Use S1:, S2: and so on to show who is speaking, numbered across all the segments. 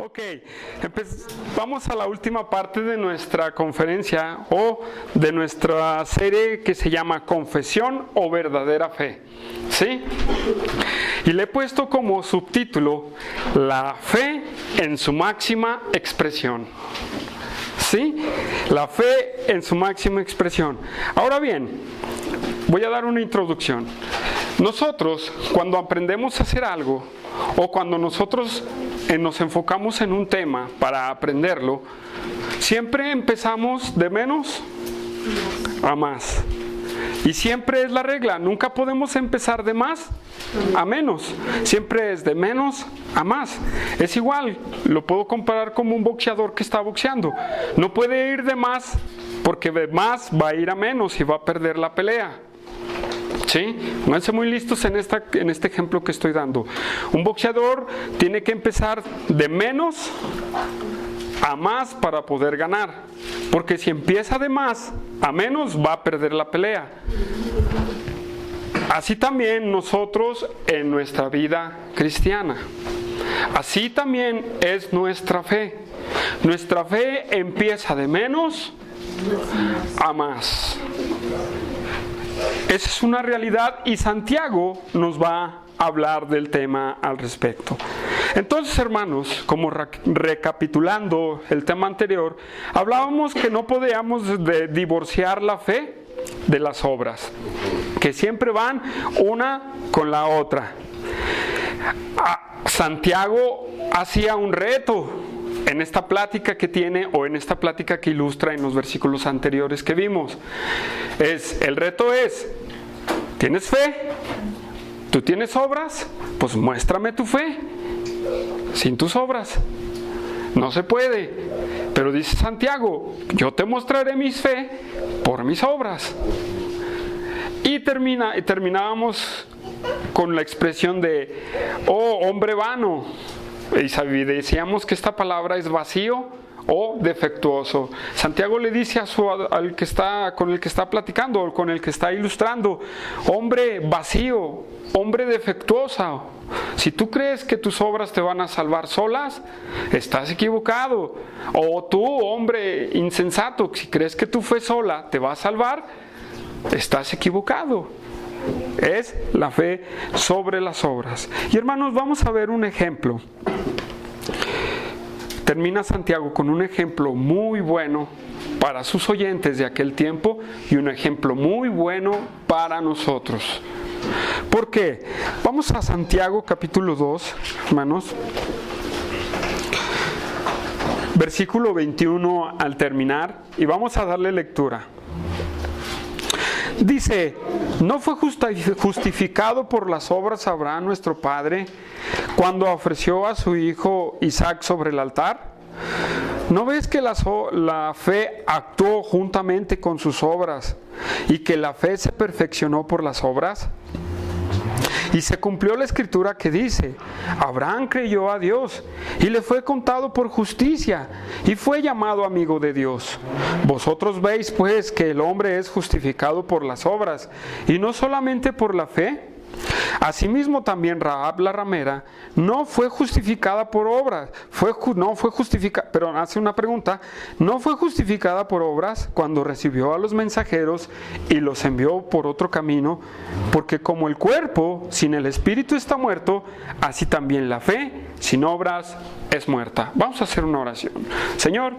S1: Ok, vamos a la última parte de nuestra conferencia o de nuestra serie que se llama Confesión o Verdadera Fe. ¿Sí? Y le he puesto como subtítulo La fe en su máxima expresión. ¿Sí? La fe en su máxima expresión. Ahora bien, voy a dar una introducción. Nosotros, cuando aprendemos a hacer algo, o cuando nosotros nos enfocamos en un tema para aprenderlo, siempre empezamos de menos a más. Y siempre es la regla, nunca podemos empezar de más a menos, siempre es de menos a más. Es igual, lo puedo comparar como un boxeador que está boxeando. No puede ir de más, porque de más va a ir a menos y va a perder la pelea. ¿Sí? Pónganse muy listos en este ejemplo que estoy dando. Un boxeador tiene que empezar de menos a más para poder ganar, porque si empieza de más a menos va a perder la pelea. Así también nosotros en nuestra vida cristiana. Así también es nuestra fe. Nuestra fe empieza de menos a más. Esa es una realidad y Santiago nos va a hablar del tema al respecto. Entonces, hermanos, como recapitulando el tema anterior, hablábamos que no podíamos divorciar la fe de las obras, que siempre van una con la otra. Santiago hacía un reto en esta plática que tiene, o en esta plática que ilustra en los versículos anteriores que vimos. El reto es, ¿tienes fe? ¿Tú tienes obras? Pues muéstrame tu fe. Sin tus obras no se puede. Pero dice Santiago, yo te mostraré mi fe por mis obras. Y terminábamos con la expresión de, oh hombre vano. Y decíamos que esta palabra es vacío o defectuoso. Santiago le dice al que está, con el que está platicando, o con el que está ilustrando, hombre vacío, hombre defectuoso. Si tú crees que tus obras te van a salvar solas, estás equivocado. O tú, hombre insensato, si crees que tu fe sola te va a salvar, estás equivocado. Es la fe sobre las obras. Y hermanos, vamos a ver un ejemplo. Termina Santiago con un ejemplo muy bueno para sus oyentes de aquel tiempo y un ejemplo muy bueno para nosotros. ¿Por qué? Vamos a Santiago capítulo 2, hermanos. Versículo 21 al terminar, y vamos a darle lectura. Dice, ¿no fue justificado por las obras Abraham nuestro padre cuando ofreció a su hijo Isaac sobre el altar? ¿No ves que la fe actuó juntamente con sus obras y que la fe se perfeccionó por las obras? Y se cumplió la escritura que dice, Abraham creyó a Dios y le fue contado por justicia y fue llamado amigo de Dios. Vosotros veis pues que el hombre es justificado por las obras y no solamente por la fe. Asimismo también Rahab la ramera no fue justificada por obras, pero hace una pregunta, no fue justificada por obras cuando recibió a los mensajeros y los envió por otro camino, porque como el cuerpo sin el espíritu está muerto, así también la fe sin obras es muerta. Vamos a hacer una oración. Señor,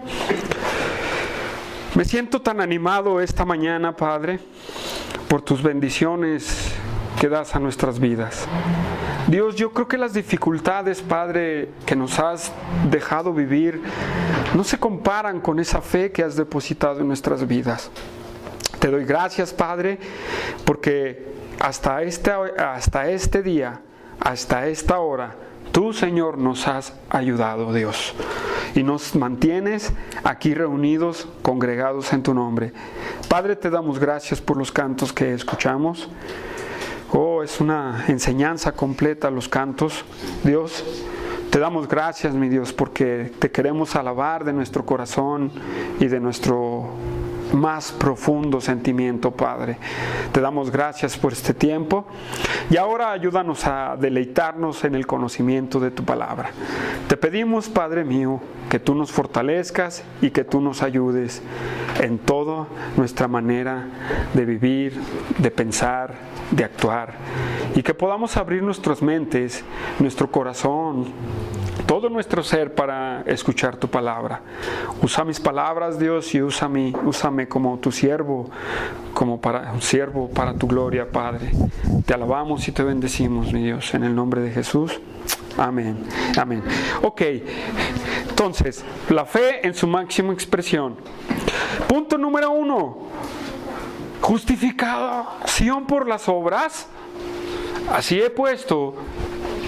S1: me siento tan animado esta mañana, Padre, por tus bendiciones que das a nuestras vidas. Dios, yo creo que las dificultades, Padre, que nos has dejado vivir, no se comparan con esa fe que has depositado en nuestras vidas. Te doy gracias, Padre, porque hasta este día, hasta esta hora, tú, Señor, nos has ayudado, Dios, y nos mantienes aquí reunidos, congregados en tu nombre. Padre, te damos gracias por los cantos que escuchamos. Oh, es una enseñanza completa los cantos. Dios, te damos gracias, mi Dios, porque te queremos alabar de nuestro corazón y de nuestro más profundo sentimiento, Padre. Te damos gracias por este tiempo y ahora ayúdanos a deleitarnos en el conocimiento de tu palabra. Te pedimos, Padre mío, que tú nos fortalezcas y que tú nos ayudes en toda nuestra manera de vivir, de pensar, de actuar, y que podamos abrir nuestras mentes, nuestro corazón, todo nuestro ser para escuchar tu palabra. Usa mis palabras, Dios, y úsame como tu siervo, como para un siervo para tu gloria, Padre. Te alabamos y te bendecimos, mi Dios, en el nombre de Jesús. Amén. Amén. Ok, entonces, la fe en su máxima expresión. Punto número 1. Justificación por las obras. Así he puesto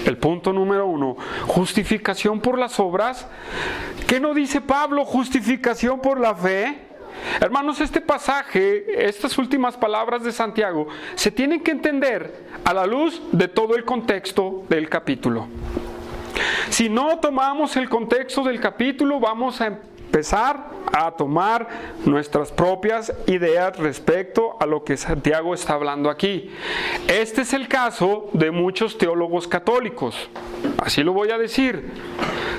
S1: el punto número 1. Justificación por las obras. ¿Qué no dice Pablo? Justificación por la fe. Hermanos, este pasaje, estas últimas palabras de Santiago, se tienen que entender a la luz de todo el contexto del capítulo. Si no tomamos el contexto del capítulo, vamos a empezar a tomar nuestras propias ideas respecto a lo que Santiago está hablando aquí. Este es el caso de muchos teólogos católicos, así lo voy a decir,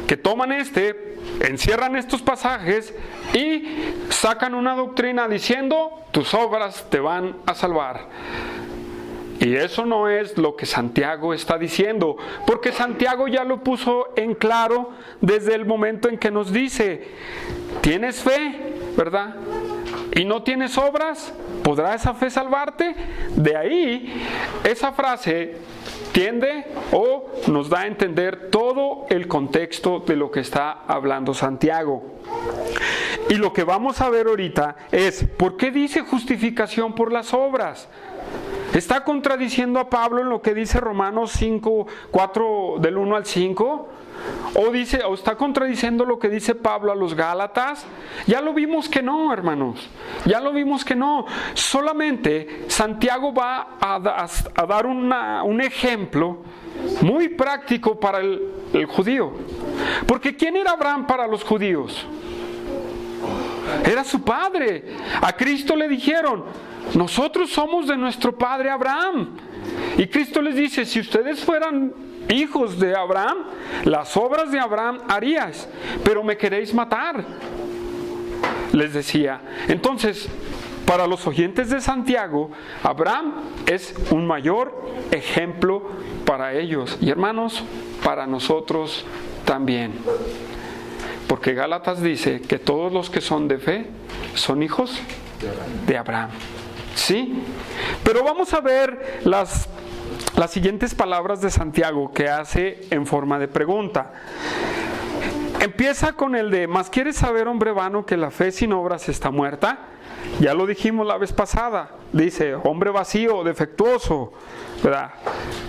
S1: que toman encierran estos pasajes y sacan una doctrina diciendo: tus obras te van a salvar. Y eso no es lo que Santiago está diciendo, porque Santiago ya lo puso en claro desde el momento en que nos dice: ¿tienes fe, verdad? ¿Y no tienes obras? ¿Podrá esa fe salvarte? De ahí, esa frase tiende o nos da a entender todo el contexto de lo que está hablando Santiago. Y lo que vamos a ver ahorita es: ¿por qué dice justificación por las obras? ¿Está contradiciendo a Pablo en lo que dice Romanos 5, 4 del 1 al 5? ¿O está contradiciendo lo que dice Pablo a los Gálatas? Ya lo vimos que no, hermanos. Ya lo vimos que no. Solamente Santiago va a dar un ejemplo muy práctico para el judío. Porque ¿quién era Abraham para los judíos? Era su padre. A Cristo le dijeron: nosotros somos de nuestro padre Abraham. Y Cristo les dice: si ustedes fueran hijos de Abraham, las obras de Abraham haríais, pero me queréis matar, les decía. Entonces, para los oyentes de Santiago, Abraham es un mayor ejemplo para ellos. Y hermanos, para nosotros también. Porque Gálatas dice que todos los que son de fe son hijos de Abraham. ¿Sí? Pero vamos a ver las siguientes palabras de Santiago que hace en forma de pregunta. Empieza con el de: ¿mas quieres saber, hombre vano, que la fe sin obras está muerta? Ya lo dijimos la vez pasada. Dice: hombre vacío, defectuoso, ¿verdad?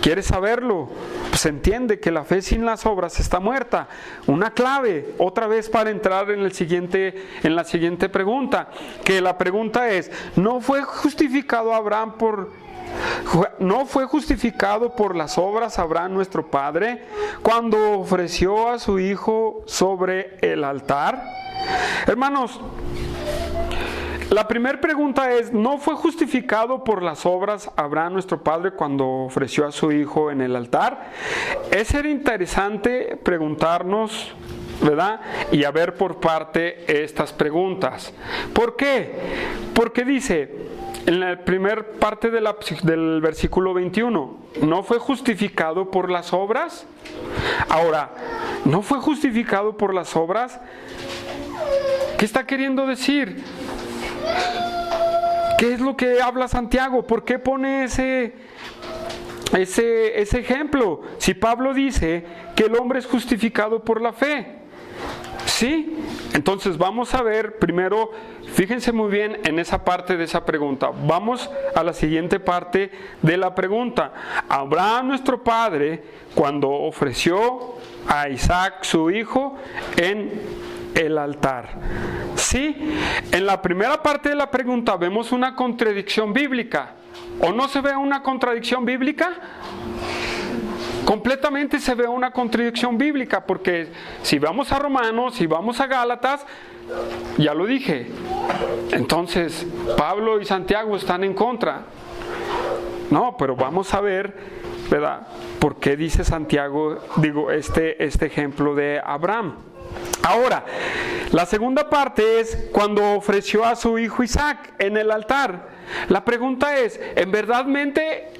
S1: ¿Quieres saberlo? Pues entiende que la fe sin las obras está muerta. Una clave, otra vez, para entrar en la siguiente pregunta. Que la pregunta es: ¿no fue justificado por las obras Abraham nuestro padre cuando ofreció a su hijo sobre el altar? Hermanos, la primera pregunta es: ¿no fue justificado por las obras Abraham nuestro padre cuando ofreció a su hijo en el altar? Es ser interesante preguntarnos, ¿verdad? Y a ver por parte estas preguntas. ¿Por qué? Porque dice en la primera parte del versículo 21, ¿no fue justificado por las obras? Ahora, ¿no fue justificado por las obras? ¿Qué está queriendo decir? ¿Qué es lo que habla Santiago? ¿Por qué pone ese ejemplo? Si Pablo dice que el hombre es justificado por la fe. ¿Sí? Entonces vamos a ver primero, fíjense muy bien en esa parte de esa pregunta. Vamos a la siguiente parte de la pregunta. Abraham nuestro padre, cuando ofreció a Isaac su hijo en el altar. ¿Sí? En la primera parte de la pregunta vemos una contradicción bíblica. ¿O no se ve una contradicción bíblica? completamente se ve una contradicción bíblica, porque si vamos a Romanos, si vamos a Gálatas, ya lo dije, entonces Pablo y Santiago están en contra. No, pero vamos a ver, ¿verdad?, por qué dice Santiago, este ejemplo de Abraham. Ahora, la segunda parte es cuando ofreció a su hijo Isaac en el altar. La pregunta es, ¿en verdadmente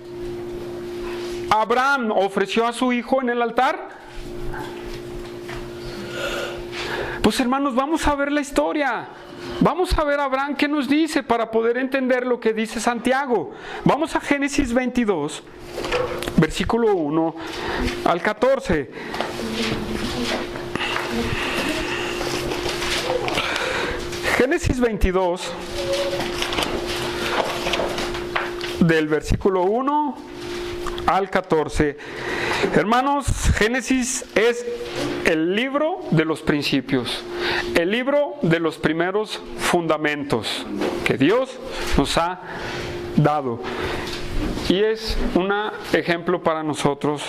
S1: Abraham ofreció a su hijo en el altar? Pues hermanos, vamos a ver la historia. Vamos a ver a Abraham qué nos dice para poder entender lo que dice Santiago. Vamos a Génesis 22, versículo 1 al 14. Génesis 22, del versículo 1 al 14. Hermanos, Génesis es el libro de los principios, el libro de los primeros fundamentos que Dios nos ha dado. Y es un ejemplo para nosotros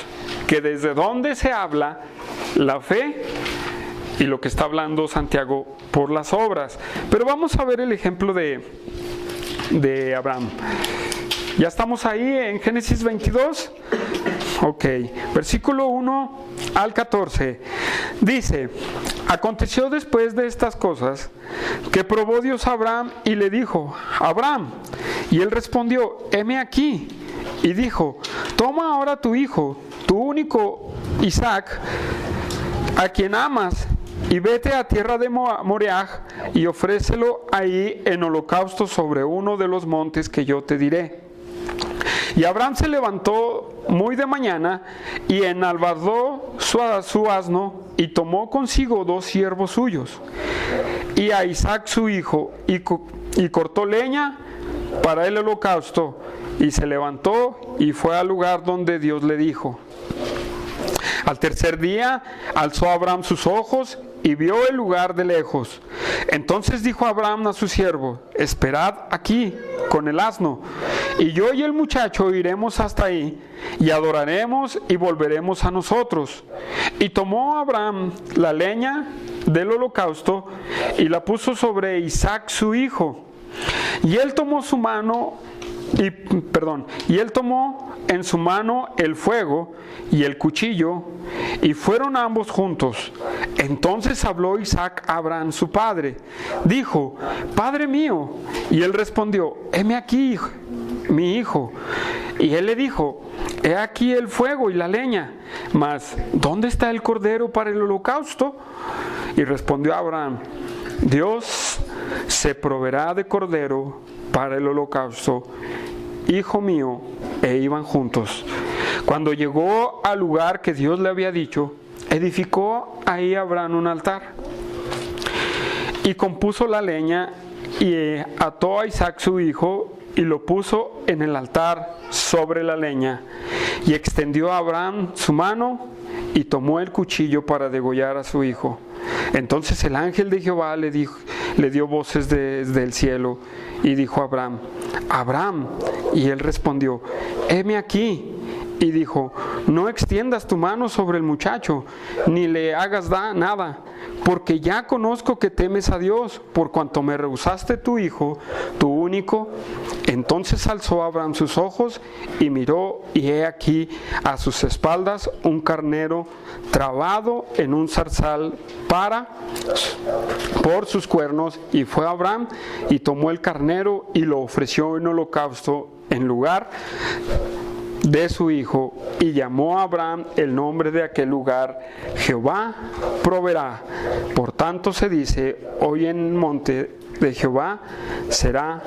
S1: que desde donde se habla la fe y lo que está hablando Santiago por las obras. Pero vamos a ver el ejemplo de Abraham. ¿Ya estamos ahí en Génesis 22? Ok, versículo 1 al 14. Dice: aconteció después de estas cosas que probó Dios a Abraham y le dijo: Abraham. Y él respondió: heme aquí. Y dijo: toma ahora tu hijo, tu único Isaac, a quien amas, y vete a tierra de Moriah y ofrécelo ahí en holocausto sobre uno de los montes que yo te diré. Y Abraham se levantó muy de mañana y enalbardó su asno y tomó consigo 2 siervos suyos y a Isaac su hijo y cortó leña para el holocausto y se levantó y fue al lugar donde Dios le dijo. Al tercer día alzó Abraham sus ojos y vio el lugar de lejos. Entonces dijo Abraham a su siervo: esperad aquí con el asno, y yo y el muchacho iremos hasta ahí, y adoraremos y volveremos a nosotros. Y tomó Abraham la leña del holocausto y la puso sobre Isaac su hijo. Y él tomó en su mano el fuego y el cuchillo, y fueron ambos juntos. Entonces habló Isaac a Abraham su padre. Dijo: Padre mío. Y él respondió: heme aquí, mi hijo. Y él le dijo: he aquí el fuego y la leña, mas ¿dónde está el cordero para el holocausto? Y respondió Abraham: Dios se proveerá de cordero para el holocausto, hijo mío. E iban juntos. Cuando llegó al lugar que Dios le había dicho, edificó ahí Abraham un altar y compuso la leña y ató a Isaac su hijo y lo puso en el altar sobre la leña. Y extendió a Abraham su mano y tomó el cuchillo para degollar a su hijo. Entonces el ángel de Jehová le dio voces desde el cielo y dijo a Abraham: Abraham. Y él respondió: heme aquí. Y dijo: no extiendas tu mano sobre el muchacho, ni le hagas nada, porque ya conozco que temes a Dios, por cuanto me rehusaste tu hijo, tu único. Entonces alzó Abraham sus ojos y miró, y he aquí a sus espaldas un carnero trabado en un zarzal por sus cuernos. Y fue Abraham y tomó el carnero y lo ofreció en holocausto en lugar de su hijo, y llamó a Abraham el nombre de aquel lugar: Jehová proveerá. Por tanto se dice: hoy en el monte de Jehová será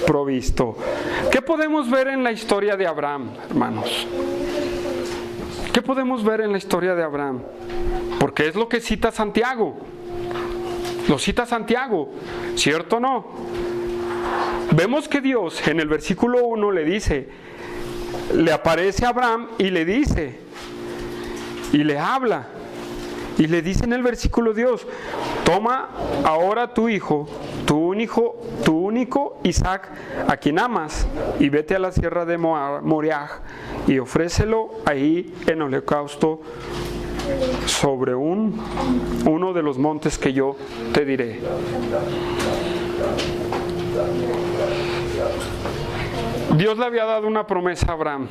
S1: provisto. ¿Qué podemos ver en la historia de Abraham, hermanos? ¿Qué podemos ver en la historia de Abraham? Porque es lo que cita Santiago. Lo cita Santiago, ¿cierto o no? Vemos que Dios en el versículo 1 le aparece a Abraham y le dice, y le habla, y le dice en el versículo Dios: toma ahora tu hijo, tu único Isaac, a quien amas, y vete a la sierra de Moriah y ofrécelo ahí en holocausto sobre uno de los montes que yo te diré. Dios le había dado una promesa a Abraham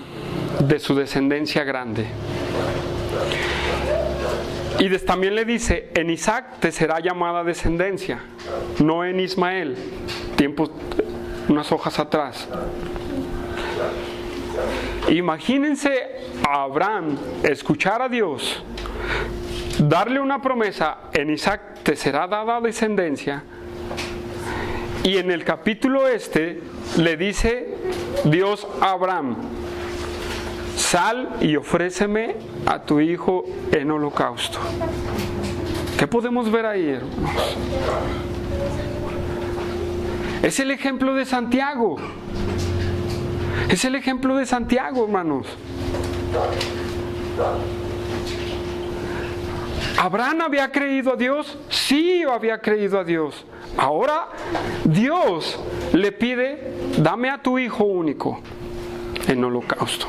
S1: de su descendencia grande. Y también le dice, en Isaac te será llamada descendencia, no en Ismael, unas hojas atrás. Imagínense a Abraham escuchar a Dios, darle una promesa, en Isaac te será dada descendencia, y en el capítulo le dice Dios a Abraham, sal y ofréceme a tu hijo en holocausto. ¿Qué podemos ver ahí, hermanos? Es el ejemplo de Santiago. Es el ejemplo de Santiago, hermanos. ¿Abraham había creído a Dios? Sí, había creído a Dios. Ahora Dios le pide, dame a tu hijo único en holocausto.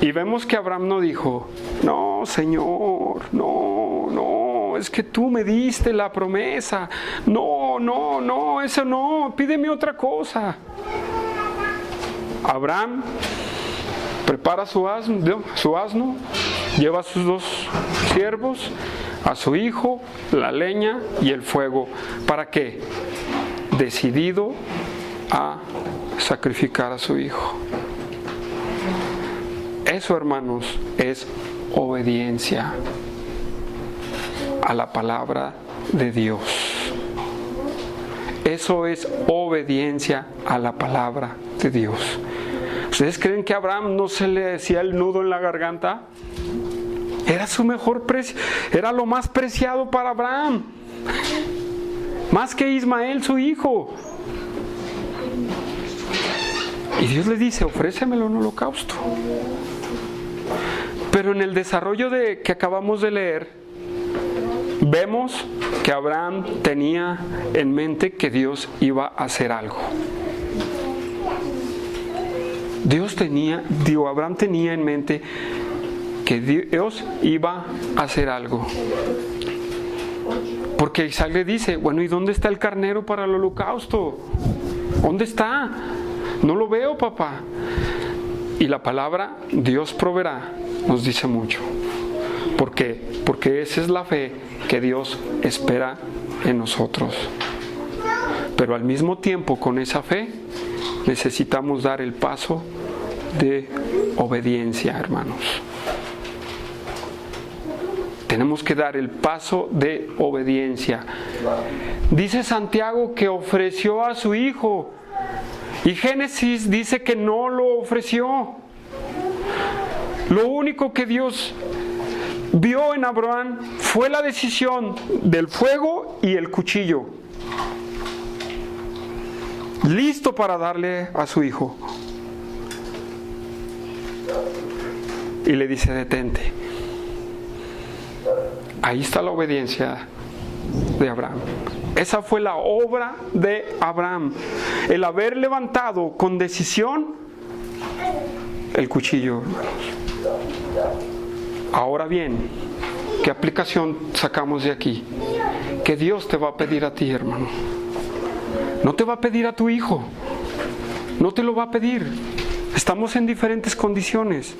S1: Y vemos que Abraham no dijo, no, Señor, no, es que tú me diste la promesa. No, eso no, pídeme otra cosa. Abraham prepara su asno, lleva a sus 2 siervos, a su hijo, la leña y el fuego. ¿Para qué? Decidido a sacrificar a su hijo. Eso, hermanos, es obediencia a la palabra de Dios. Eso es obediencia a la palabra de Dios. ¿Ustedes creen que a Abraham no se le decía el nudo en la garganta? Era su mejor precio, era lo más preciado para Abraham, más que Ismael, su hijo. Y Dios le dice, ofrécemelo en holocausto. Pero en el desarrollo que acabamos de leer, vemos que Abraham tenía en mente que Dios iba a hacer algo. Abraham tenía en mente que Dios iba a hacer algo. Porque Isaac le dice, bueno, ¿y dónde está el carnero para el holocausto? ¿Dónde está? No lo veo, papá. Y la palabra Dios proveerá nos dice mucho. ¿Por qué? Porque esa es la fe que Dios espera en nosotros. Pero al mismo tiempo, con esa fe, necesitamos dar el paso de obediencia, hermanos. Tenemos que dar el paso de obediencia. Dice Santiago que ofreció a su hijo. Y Génesis dice que no lo ofreció. Lo único que Dios vio en Abraham fue la decisión del fuego y el cuchillo. Listo para darle a su hijo. Y le dice, detente. Ahí está la obediencia de Abraham. Esa fue la obra de Abraham. El haber levantado con decisión el cuchillo, hermanos. Ahora bien, ¿qué aplicación sacamos de aquí? Que Dios te va a pedir a ti, hermano. No te va a pedir a tu hijo. No te lo va a pedir. Estamos en diferentes condiciones.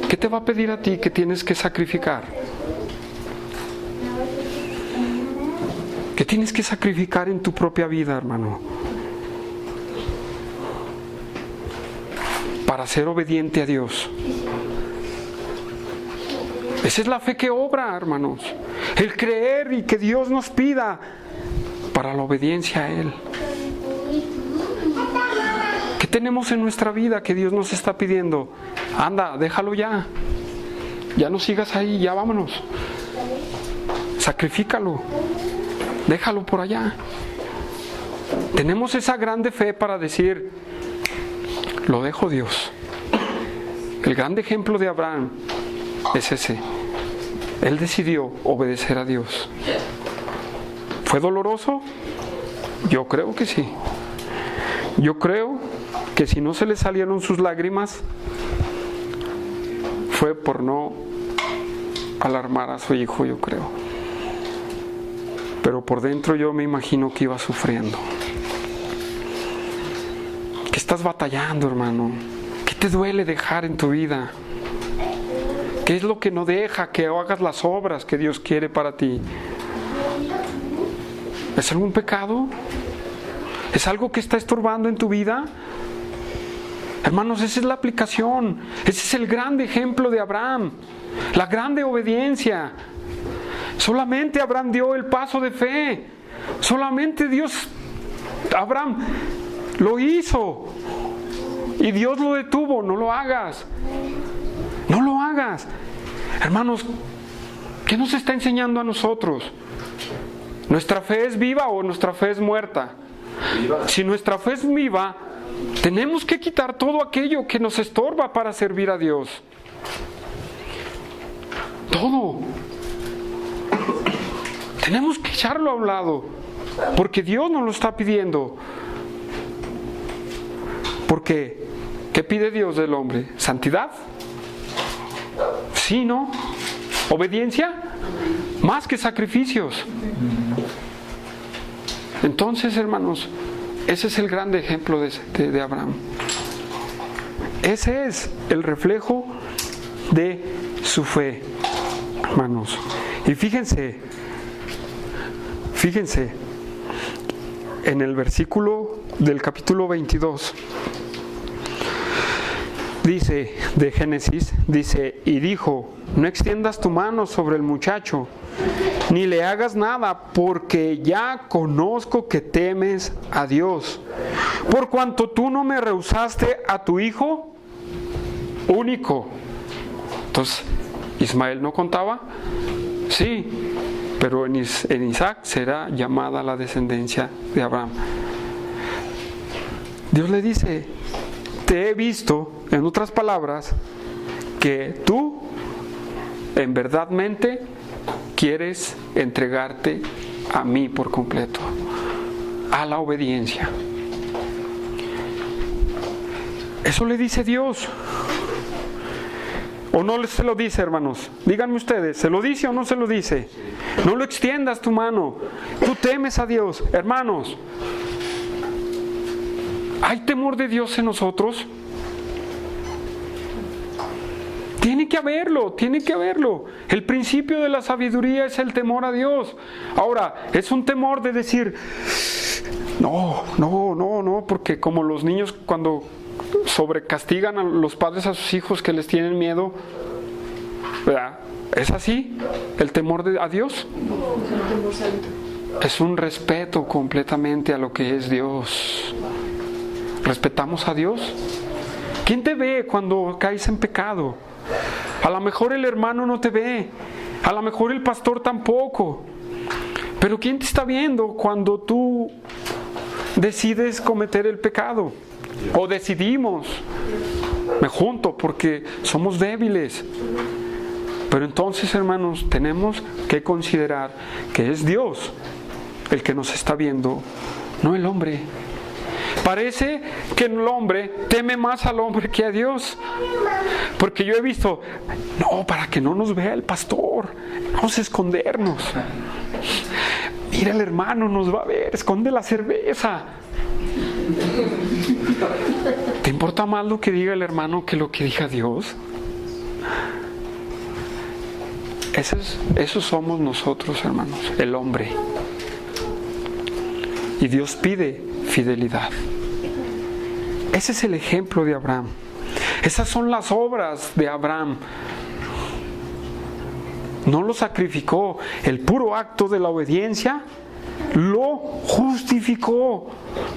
S1: ¿Qué te va a pedir a ti que tienes que sacrificar? ¿Qué tienes que sacrificar en tu propia vida, hermano? Para ser obediente a Dios. Esa es la fe que obra, hermanos. El creer y que Dios nos pida para la obediencia a Él. ¿Qué tenemos en nuestra vida que Dios nos está pidiendo? Anda, déjalo ya. Ya no sigas ahí, ya vámonos. Sacrifícalo. Déjalo por allá. Tenemos esa grande fe para decir, lo dejo, Dios. El grande ejemplo de Abraham es ese. Él decidió obedecer a Dios. ¿Fue doloroso? Yo creo que sí. Yo creo que si no se le salieron sus lágrimas, fue por no alarmar a su hijo, yo creo. Pero por dentro yo me imagino que iba sufriendo. ¿Qué estás batallando, hermano? ¿Qué te duele dejar en tu vida? ¿Qué es lo que no deja que hagas las obras que Dios quiere para ti? ¿Es algún pecado? ¿Es algo que está estorbando en tu vida? Hermanos, esa es la aplicación. Ese es el grande ejemplo de Abraham. La grande obediencia. Solamente Abraham dio el paso de fe. Solamente Abraham lo hizo. Y Dios lo detuvo. No lo hagas. No lo hagas. Hermanos, ¿qué nos está enseñando a nosotros? ¿Nuestra fe es viva o nuestra fe es muerta? Viva. Si nuestra fe es viva, tenemos que quitar todo aquello que nos estorba para servir a Dios. Todo. Tenemos que echarlo a un lado, porque Dios nos lo está pidiendo. Porque, ¿qué pide Dios del hombre? ¿Santidad? Sí, ¿no? ¿Obediencia? Más que sacrificios. Entonces, hermanos, ese es el grande ejemplo de Abraham. Ese es el reflejo de su fe, hermanos. Y fíjense, en el versículo del capítulo 22, dice, de Génesis, dice, y dijo, no extiendas tu mano sobre el muchacho, ni le hagas nada, porque ya conozco que temes a Dios, por cuanto tú no me rehusaste a tu hijo único. Entonces, ¿Ismael no contaba? Sí, pero en Isaac será llamada la descendencia de Abraham. Dios le dice, te he visto, en otras palabras, que tú en verdadmente quieres entregarte a mí por completo, a la obediencia. Eso le dice Dios. ¿O no se lo dice, hermanos? Díganme ustedes, ¿se lo dice o no se lo dice? No lo extiendas tu mano. Tú temes a Dios. Hermanos, ¿hay temor de Dios en nosotros? Tiene que haberlo. El principio de la sabiduría es el temor a Dios. Ahora, es un temor de decir, no, porque como los niños cuando sobrecastigan a los padres a sus hijos que les tienen miedo, ¿verdad? ¿Es así el temor a Dios? Es un respeto completamente a lo que es Dios. ¿Respetamos a Dios? ¿Quién te ve cuando caes en pecado? A lo mejor el hermano no te ve, a lo mejor el pastor tampoco, pero ¿quién te está viendo cuando tú decides cometer el pecado? O decidimos, me junto porque somos débiles. Pero entonces, hermanos, tenemos que considerar que es Dios el que nos está viendo, no el hombre. Parece que el hombre teme más al hombre que a Dios. Porque yo he visto, para que no nos vea el pastor, vamos a escondernos. Mira, el hermano nos va a ver, esconde la cerveza. ¿Te importa más lo que diga el hermano que lo que diga Dios? Eso somos nosotros, hermanos, el hombre. Y Dios pide fidelidad. Ese es el ejemplo de Abraham. Esas son las obras de Abraham. No lo sacrificó. El puro acto de la obediencia lo justificó.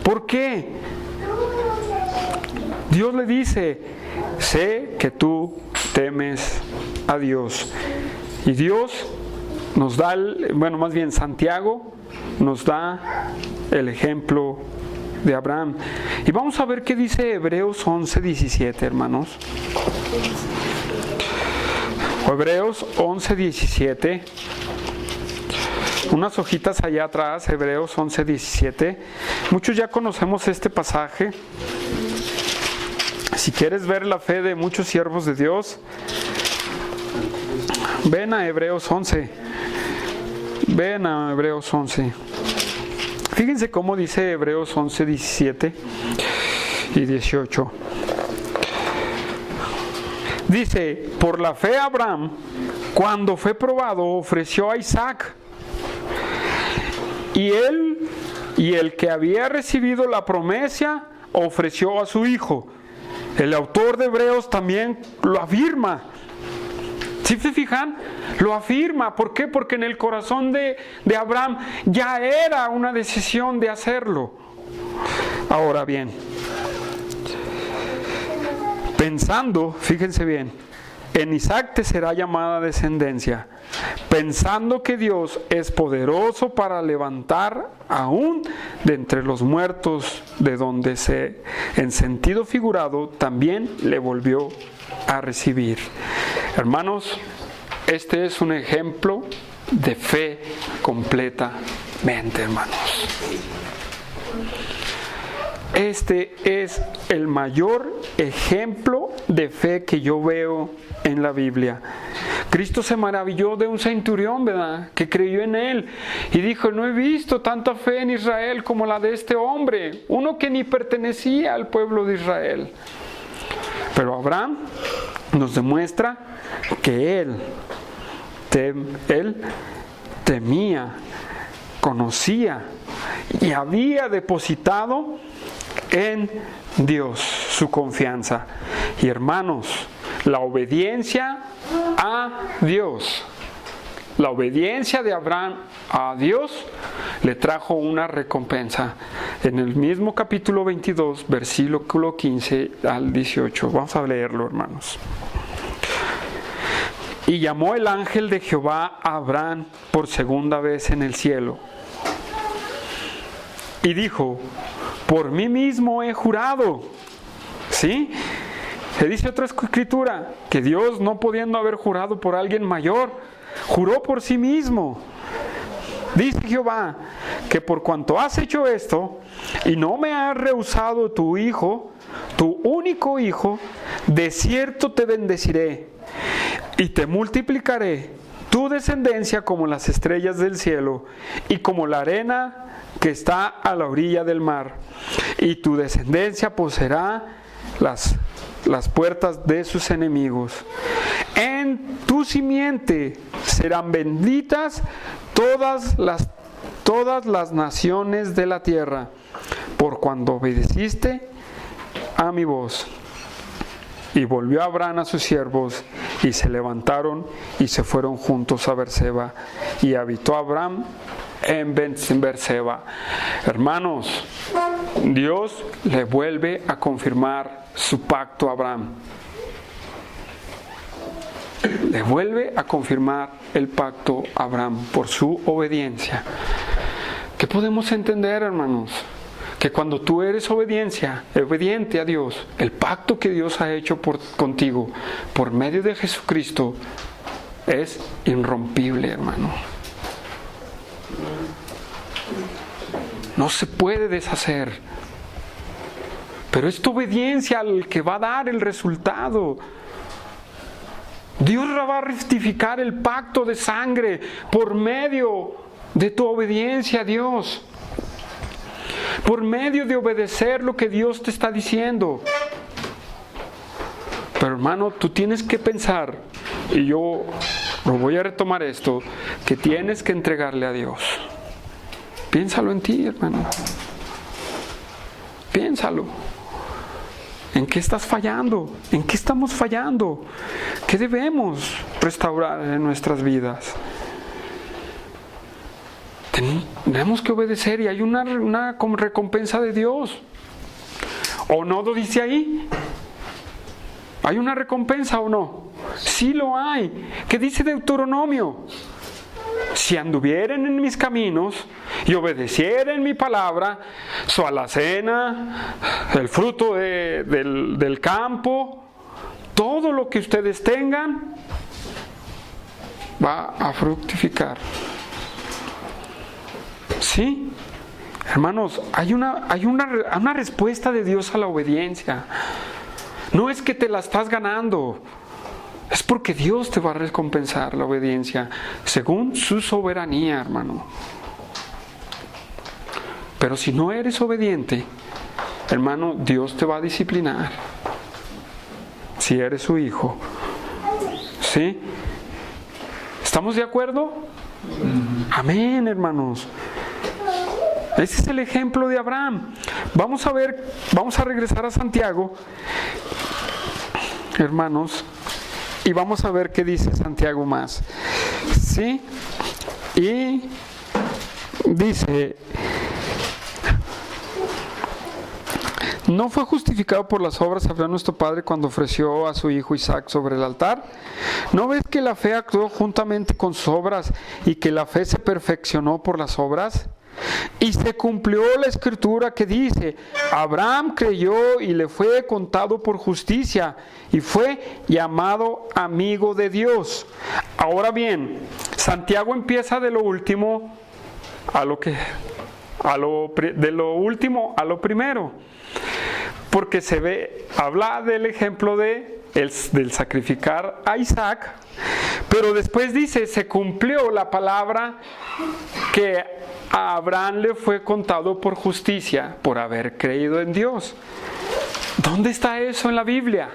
S1: ¿Por qué? Dios le dice, sé que tú temes a Dios. Y Dios nos da, Santiago nos da el ejemplo de Abraham. Y vamos a ver qué dice Hebreos 11:17, hermanos. Hebreos 11:17. Unas hojitas allá atrás, Hebreos 11:17. Muchos ya conocemos este pasaje. si quieres ver la fe de muchos siervos de Dios, ven a Hebreos 11. Ven a Hebreos 11. Fíjense cómo dice Hebreos 11, 17 y 18. Dice, por la fe Abraham, cuando fue probado, ofreció a Isaac. Y el que había recibido la promesa, ofreció a su hijo. El autor de Hebreos también lo afirma. ¿Sí se fijan? Lo afirma. ¿Por qué? Porque en el corazón de Abraham ya era una decisión de hacerlo. Ahora bien, pensando, fíjense bien, en Isaac te será llamada descendencia, pensando que Dios es poderoso para levantar aún de entre los muertos, de donde en sentido figurado, también le volvió a recibir. Hermanos, este es un ejemplo de fe completamente, hermanos. Este es el mayor ejemplo de fe que yo veo en la Biblia. Cristo se maravilló de un centurión, ¿verdad?, que creyó en él y dijo, no he visto tanta fe en Israel como la de este hombre, uno que ni pertenecía al pueblo de Israel. Pero Abraham nos demuestra que él temía, conocía y había depositado en Dios su confianza. Y hermanos, la obediencia a Dios, la obediencia de Abraham a Dios le trajo una recompensa. En el mismo capítulo 22, versículo 15 al 18. Vamos a leerlo, hermanos. Y llamó el ángel de Jehová a Abraham por segunda vez en el cielo. Y dijo, por mí mismo he jurado. ¿Sí? Se dice otra escritura, que Dios, no pudiendo haber jurado por alguien mayor, juró por sí mismo. Dice Jehová, que por cuanto has hecho esto, y no me has rehusado tu hijo, tu único hijo, de cierto te bendeciré, y te multiplicaré tu descendencia como las estrellas del cielo, y como la arena que está a la orilla del mar, y tu descendencia poseerá las puertas de sus enemigos. En tu simiente serán benditas todas las naciones de la tierra, por cuando obedeciste a mi voz. Y volvió Abraham a sus siervos, y se levantaron y se fueron juntos a Berseba, y habitó Abraham en Berseba. Hermanos, Dios le vuelve a confirmar su pacto a Abraham. Le vuelve a confirmar el pacto a Abraham por su obediencia. ¿Qué podemos entender, hermanos? Que cuando tú eres obediente a Dios, el pacto que Dios ha hecho contigo por medio de Jesucristo es irrompible, hermano. No se puede deshacer. Pero es tu obediencia el que va a dar el resultado. Dios va a rectificar el pacto de sangre por medio de tu obediencia a Dios. Por medio de obedecer lo que Dios te está diciendo. Pero hermano, tú tienes que pensar, y yo lo voy a retomar esto, que tienes que entregarle a Dios. Piénsalo en ti, hermano. Piénsalo. ¿En qué estás fallando? ¿En qué estamos fallando? ¿Qué debemos restaurar en nuestras vidas? Tenemos que obedecer y hay una recompensa de Dios. ¿O no lo dice ahí? ¿Hay una recompensa o no? Sí lo hay. ¿Qué dice Deuteronomio? Si anduvieren en mis caminos y obedecieren mi palabra, su alacena, el fruto del campo, todo lo que ustedes tengan, va a fructificar. ¿Sí? Hermanos, hay una respuesta de Dios a la obediencia. No es que te la estás ganando, es porque Dios te va a recompensar la obediencia según su soberanía, hermano. Pero si no eres obediente, hermano, Dios te va a disciplinar. Si eres su hijo. ¿Sí? ¿Estamos de acuerdo? Amén, hermanos. Ese es el ejemplo de Abraham. Vamos a regresar a Santiago, hermanos, y vamos a ver qué dice Santiago más. ¿Sí? Y dice: ¿no fue justificado por las obras Abraham nuestro padre cuando ofreció a su hijo Isaac sobre el altar? ¿No ves que la fe actuó juntamente con sus obras y que la fe se perfeccionó por las obras? Y se cumplió la escritura que dice: Abraham creyó y le fue contado por justicia y fue llamado amigo de Dios. Ahora bien, Santiago empieza de lo último de lo último a lo primero, porque habla del ejemplo del sacrificar a Isaac, pero después dice: se cumplió la palabra que a Abraham le fue contado por justicia, por haber creído en Dios. ¿Dónde está eso en la Biblia?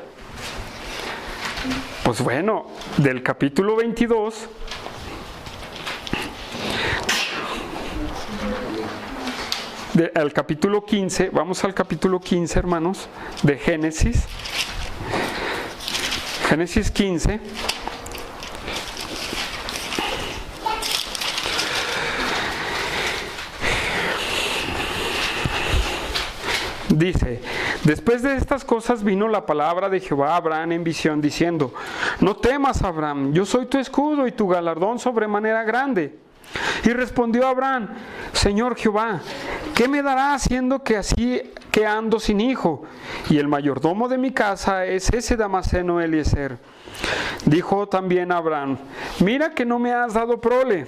S1: Pues bueno, del capítulo 22 al capítulo 15, vamos al capítulo 15, hermanos, de Génesis. Génesis 15. Dice: después de estas cosas vino la palabra de Jehová a Abraham en visión, diciendo: no temas, Abraham, yo soy tu escudo y tu galardón sobremanera grande. Y respondió Abraham: Señor Jehová, ¿qué me darás siendo que así que ando sin hijo? Y el mayordomo de mi casa es ese Damaseno Eliezer. Dijo también Abraham: mira que no me has dado prole,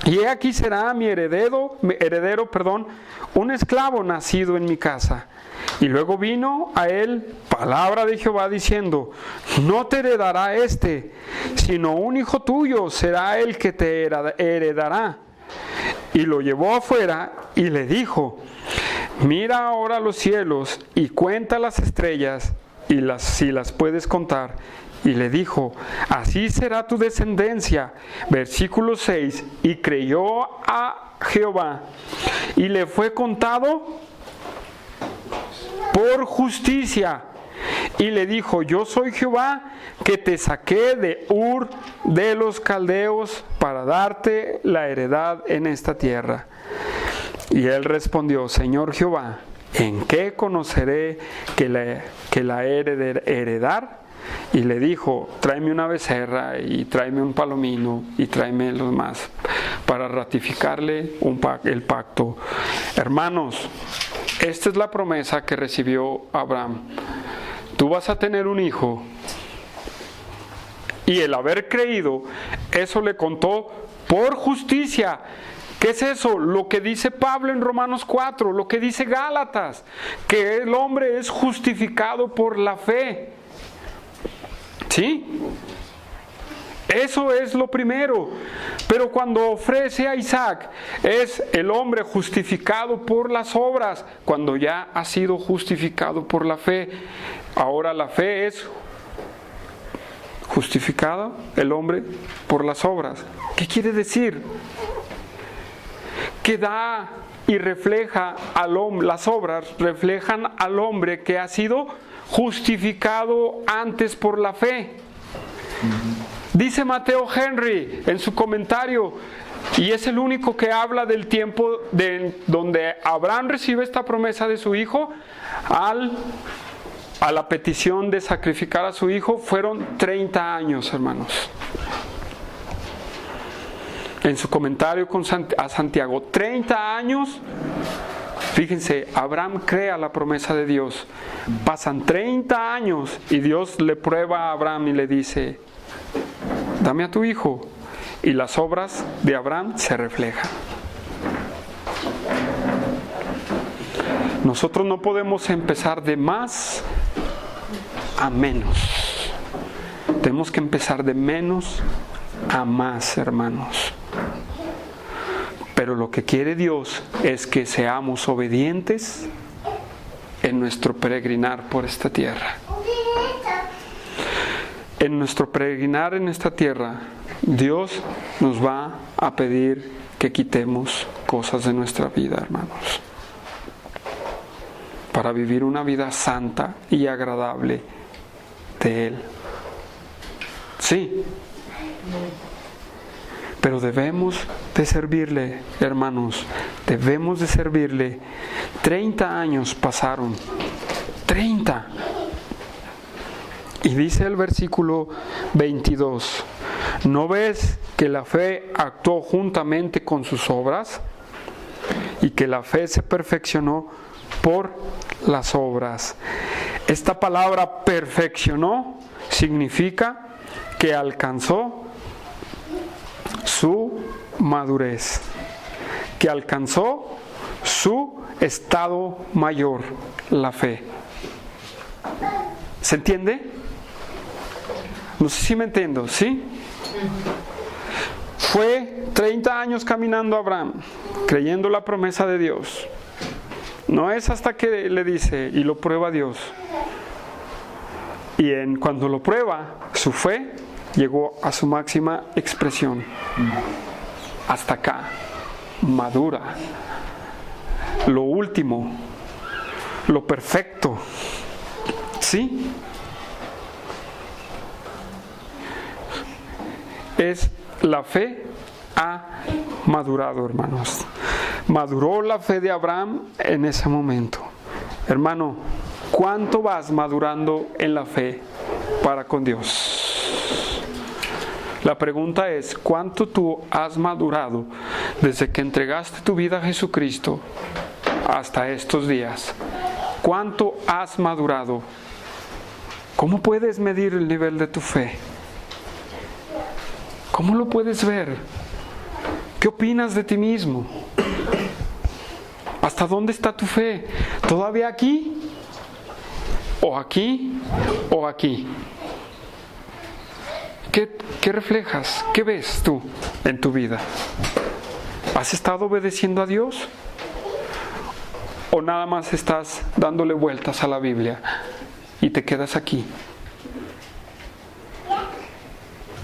S1: y he aquí será mi heredero, un esclavo nacido en mi casa. Y luego vino a él palabra de Jehová diciendo: no te heredará sino un hijo tuyo será el que te heredará. Y lo llevó afuera y le dijo: mira ahora los cielos y cuenta las estrellas, si las puedes contar. Y le dijo: así será tu descendencia. Versículo 6. Y creyó a Jehová y le fue contado por justicia. Y le dijo: yo soy Jehová que te saqué de Ur de los Caldeos para darte la heredad en esta tierra. Y él respondió: Señor Jehová, ¿en qué conoceré que la he de heredar? Y le dijo: tráeme una becerra y tráeme un palomino y tráeme los más para ratificarle el pacto. Hermanos, esta es la promesa que recibió Abraham. Tú vas a tener un hijo, y el haber creído, eso le contó por justicia. ¿Qué es eso? Lo que dice Pablo en Romanos 4, lo que dice Gálatas, que el hombre es justificado por la fe. ¿Sí? Eso es lo primero. Pero cuando ofrece a Isaac, es el hombre justificado por las obras, cuando ya ha sido justificado por la fe. Ahora la fe es justificado, el hombre, por las obras. ¿Qué quiere decir? Que da y refleja al hombre, las obras reflejan al hombre que ha sido justificado antes por la fe. Dice Mateo Henry en su comentario, y es el único que habla del tiempo donde Abraham recibe esta promesa de su hijo, a la petición de sacrificar a su hijo, fueron 30 años, hermanos. En su comentario a Santiago, 30 años. Fíjense, Abraham crea la promesa de Dios. Pasan 30 años y Dios le prueba a Abraham y le dice: dame a tu hijo. Y las obras de Abraham se reflejan. Nosotros no podemos empezar de más a menos. Tenemos que empezar de menos a más, hermanos. Pero lo que quiere Dios es que seamos obedientes en nuestro peregrinar por esta tierra. En nuestro peregrinar en esta tierra, Dios nos va a pedir que quitemos cosas de nuestra vida, hermanos, para vivir una vida santa y agradable de Él. Sí, pero debemos de servirle, hermanos, debemos de servirle. 30 años pasaron, 30. Y dice el versículo 22, ¿no ves que la fe actuó juntamente con sus obras? Y que la fe se perfeccionó por las obras. Esta palabra perfeccionó significa que alcanzó su madurez, que alcanzó su estado mayor, la fe. ¿Se entiende? No sé si me entiendo, ¿sí? Fue 30 años caminando Abraham, creyendo la promesa de Dios. No es hasta que le dice y lo prueba Dios. Y cuando lo prueba, su fe llegó a su máxima expresión. Hasta acá, madura. Lo último, lo perfecto. ¿Sí? La fe ha madurado, hermanos. Maduró la fe de Abraham en ese momento. Hermano, ¿cuánto vas madurando en la fe para con Dios? La pregunta es, ¿cuánto tú has madurado desde que entregaste tu vida a Jesucristo hasta estos días? ¿Cuánto has madurado? ¿Cómo puedes medir el nivel de tu fe? ¿Cómo lo puedes ver? ¿Qué opinas de ti mismo? ¿Hasta dónde está tu fe? ¿Todavía aquí? ¿O aquí? ¿O aquí? ¿Qué reflejas? ¿Qué ves tú en tu vida? ¿Has estado obedeciendo a Dios? ¿O nada más estás dándole vueltas a la Biblia y te quedas aquí?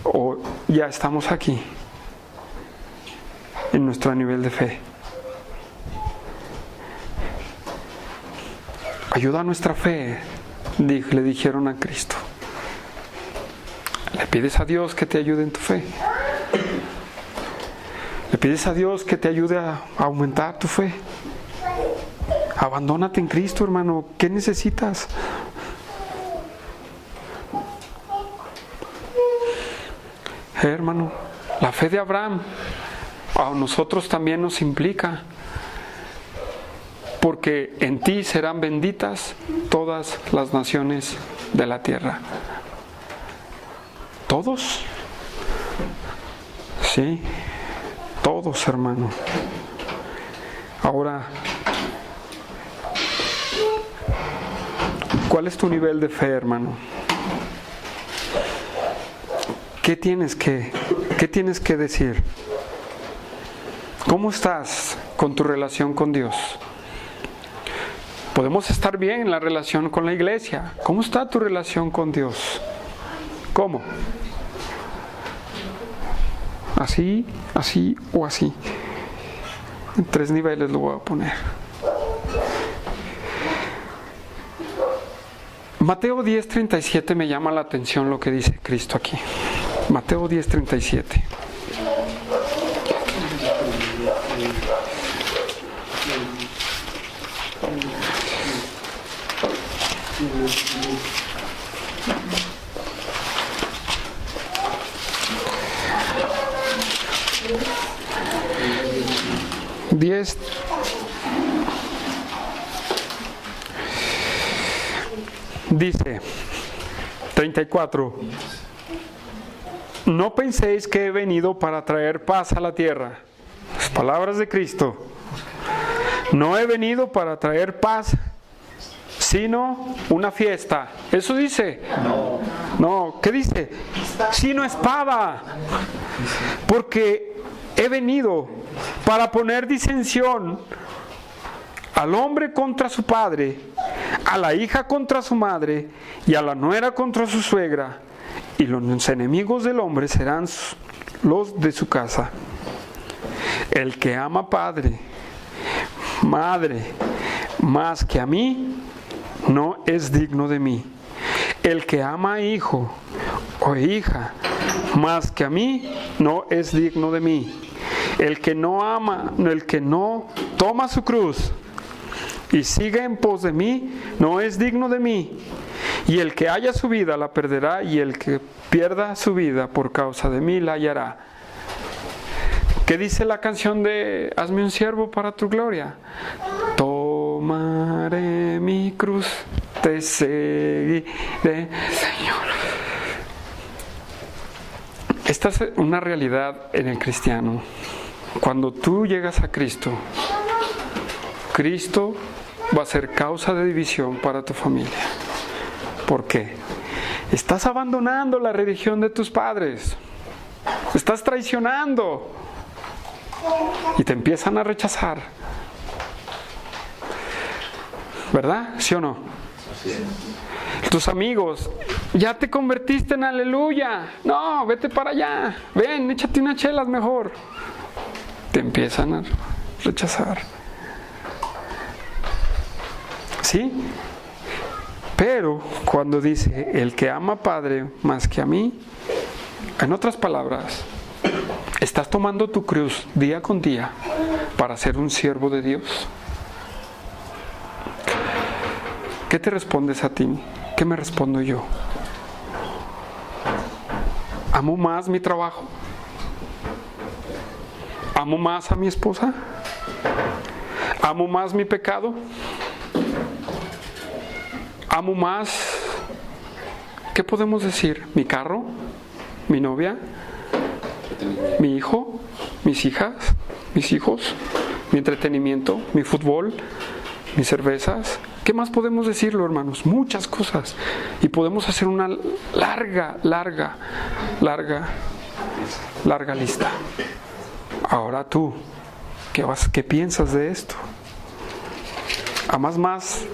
S1: ¿O ya estamos aquí en nuestro nivel de fe? Ayuda a nuestra fe, le dijeron a Cristo. Le pides a Dios que te ayude en tu fe. Le pides a Dios que te ayude a aumentar tu fe. Abandónate en Cristo, hermano. ¿Qué necesitas? Hermano, la fe de Abraham a nosotros también nos implica, porque en ti serán benditas todas las naciones de la tierra. ¿Todos? Sí, todos, hermano. Ahora, ¿cuál es tu nivel de fe, hermano? ¿Qué tienes que decir? ¿Cómo estás con tu relación con Dios? Podemos estar bien en la relación con la iglesia. ¿Cómo está tu relación con Dios? ¿Cómo? ¿Así, así o así? En 3 niveles lo voy a poner. Mateo 10:37 me llama la atención lo que dice Cristo aquí. Mateo 10:37. Dice 34: no penséis que he venido para traer paz a la tierra. Las palabras de Cristo. No he venido para traer paz, sino una fiesta. ¿Eso dice? No, ¿qué dice? Sino espada. Porque he venido para poner disensión al hombre contra su padre, a la hija contra su madre, y a la nuera contra su suegra, y los enemigos del hombre serán los de su casa. El que ama padre, madre, más que a mí, no es digno de mí. El que ama hijo o hija más que a mí, no es digno de mí. El que no ama, el que no toma su cruz y sigue en pos de mí, no es digno de mí. Y el que haya su vida la perderá, y el que pierda su vida por causa de mí la hallará. ¿Qué dice la canción de Hazme un siervo para tu gloria? Tomaré mi cruz, te seguiré, Señor. Esta es una realidad en el cristiano. Cuando tú llegas a Cristo, Cristo va a ser causa de división para tu familia. ¿Por qué? Estás abandonando la religión de tus padres. Estás traicionando. Y te empiezan a rechazar. ¿Verdad? ¿Sí o no? Tus amigos, ya te convertiste en aleluya. No, vete para allá. Ven, échate unas chelas mejor. Te empiezan a rechazar. ¿Sí? Pero cuando dice el que ama padre más que a mí, en otras palabras, estás tomando tu cruz día con día para ser un siervo de Dios. ¿Qué te respondes a ti? ¿Qué me respondo yo? ¿Amo más mi trabajo? ¿Amo más a mi esposa? ¿Amo más mi pecado? ¿Amo más? ¿Qué podemos decir? ¿Mi carro? ¿Mi novia? ¿Mi hijo? ¿Mis hijas? ¿Mis hijos? ¿Mi entretenimiento? ¿Mi fútbol? ¿Mis cervezas? ¿Qué más podemos decirlo, hermanos? Muchas cosas. Y podemos hacer una larga lista. Ahora tú, ¿qué piensas de esto? ¿Amas más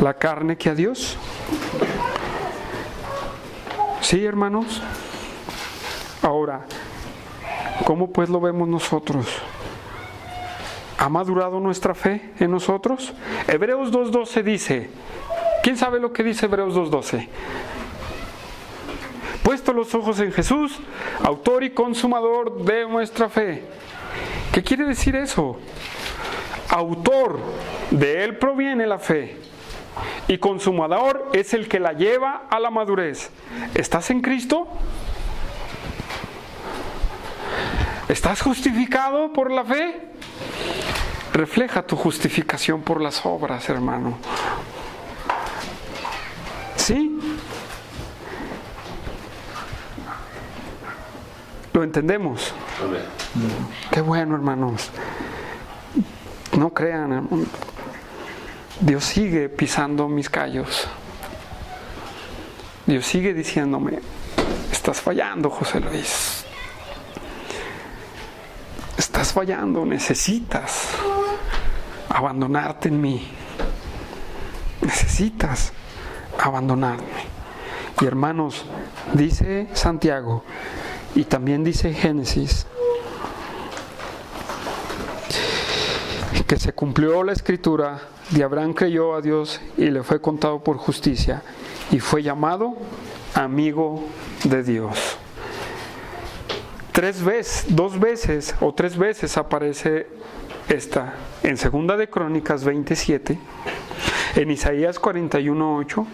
S1: la carne que a Dios? Sí, hermanos. Ahora, ¿cómo pues lo vemos nosotros? ¿Ha madurado nuestra fe en nosotros? Hebreos 2:12 dice, ¿quién sabe lo que dice Hebreos 2:12? Puesto los ojos en Jesús, autor y consumador de nuestra fe. ¿Qué quiere decir eso? Autor, de él proviene la fe, y consumador es el que la lleva a la madurez. ¿Estás en Cristo? ¿Estás justificado por la fe? Refleja tu justificación por las obras, hermano. ¿Sí? ¿Lo entendemos? Qué bueno, hermanos. No crean, hermano. Dios sigue pisando mis callos. Dios sigue diciéndome, estás fallando, José Luis. Estás fallando, necesitas abandonarte en mí. Necesitas abandonarme. Y hermanos, dice Santiago, y también dice Génesis, que se cumplió la escritura de Abraham creyó a Dios y le fue contado por justicia y fue llamado amigo de Dios. Dos veces aparece esta en 2 de Crónicas 27, en Isaías 41:8.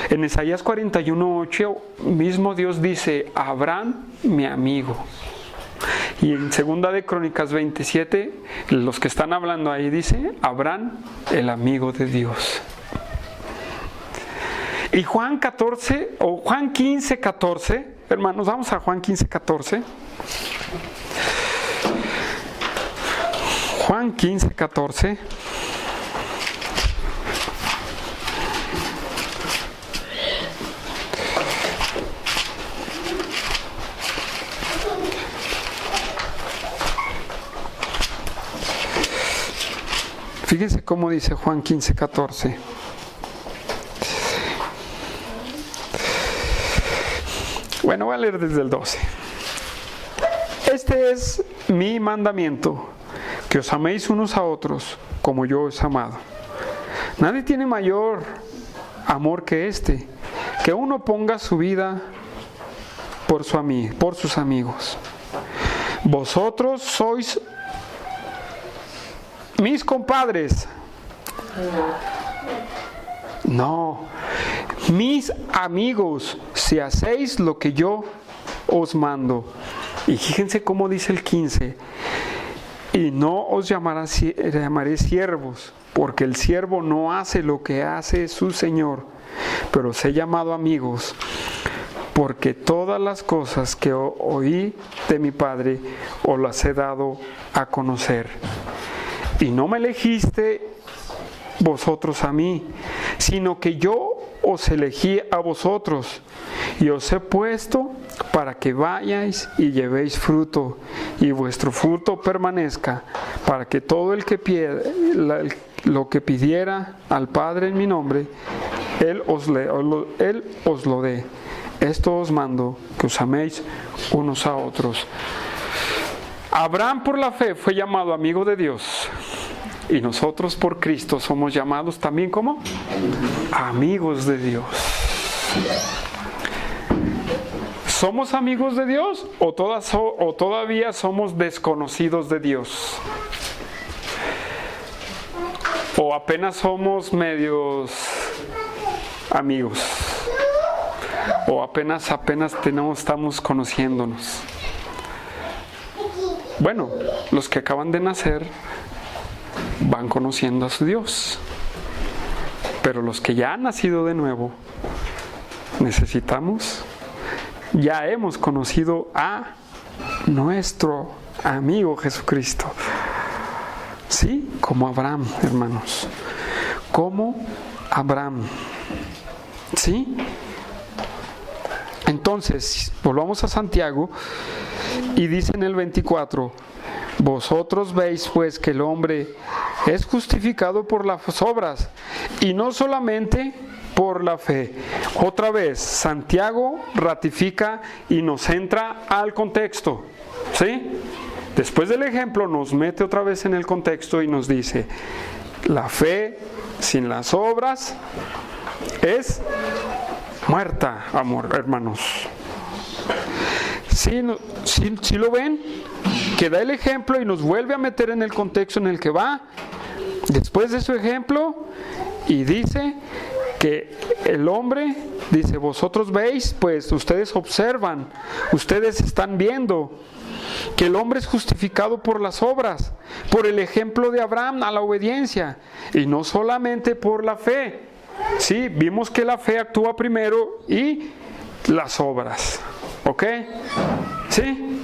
S1: En Isaías 41:8 mismo Dios dice, Abraham mi amigo. Y en 2 de Crónicas 27, los que están hablando ahí dice, Abraham el amigo de Dios. Y Juan 15:14, hermanos, vamos a Juan 15:14. Juan 15:14. Fíjense cómo dice Juan 15:14. Bueno, voy a leer desde el 12. Este es mi mandamiento, que os améis unos a otros como yo os he amado. Nadie tiene mayor amor que este, que uno ponga su vida por sus amigos. Vosotros sois mis compadres. No, mis amigos, si hacéis lo que yo os mando. Y fíjense cómo dice el 15. Y no os llamaré siervos, porque el siervo no hace lo que hace su Señor, pero os he llamado amigos, porque todas las cosas que oí de mi Padre os las he dado a conocer. Y no me elegiste vosotros a mí, sino que yo os elegí a vosotros, y os he puesto para que vayáis y llevéis fruto, y vuestro fruto permanezca, para que todo el que pida lo que pidiera al Padre en mi nombre, Él os lo dé. Esto os mando, que os améis unos a otros. Abraham por la fe fue llamado amigo de Dios, y nosotros por Cristo somos llamados también como amigos de Dios. ¿Somos amigos de Dios o todavía somos desconocidos de Dios? ¿O apenas somos medios amigos? ¿O apenas estamos conociéndonos? Bueno, los que acaban de nacer van conociendo a su Dios. Pero los que ya han nacido de nuevo, ya hemos conocido a nuestro amigo Jesucristo. Sí, como Abraham, hermanos. Como Abraham. ¿Sí? Entonces, volvamos a Santiago y dice en el 24: vosotros veis pues que el hombre es justificado por las obras y no solamente por la fe. Otra vez, Santiago ratifica y nos entra al contexto. ¿Sí? Después del ejemplo nos mete otra vez en el contexto y nos dice: la fe sin las obras es muerta, hermanos. ¿Sí lo ven? Que da el ejemplo y nos vuelve a meter en el contexto en el que va después de su ejemplo, y dice que el hombre, dice, vosotros veis, pues ustedes observan, ustedes están viendo que el hombre es justificado por las obras, por el ejemplo de Abraham a la obediencia, y no solamente por la fe. Sí, vimos que la fe actúa primero y las obras. ¿Ok? ¿Sí?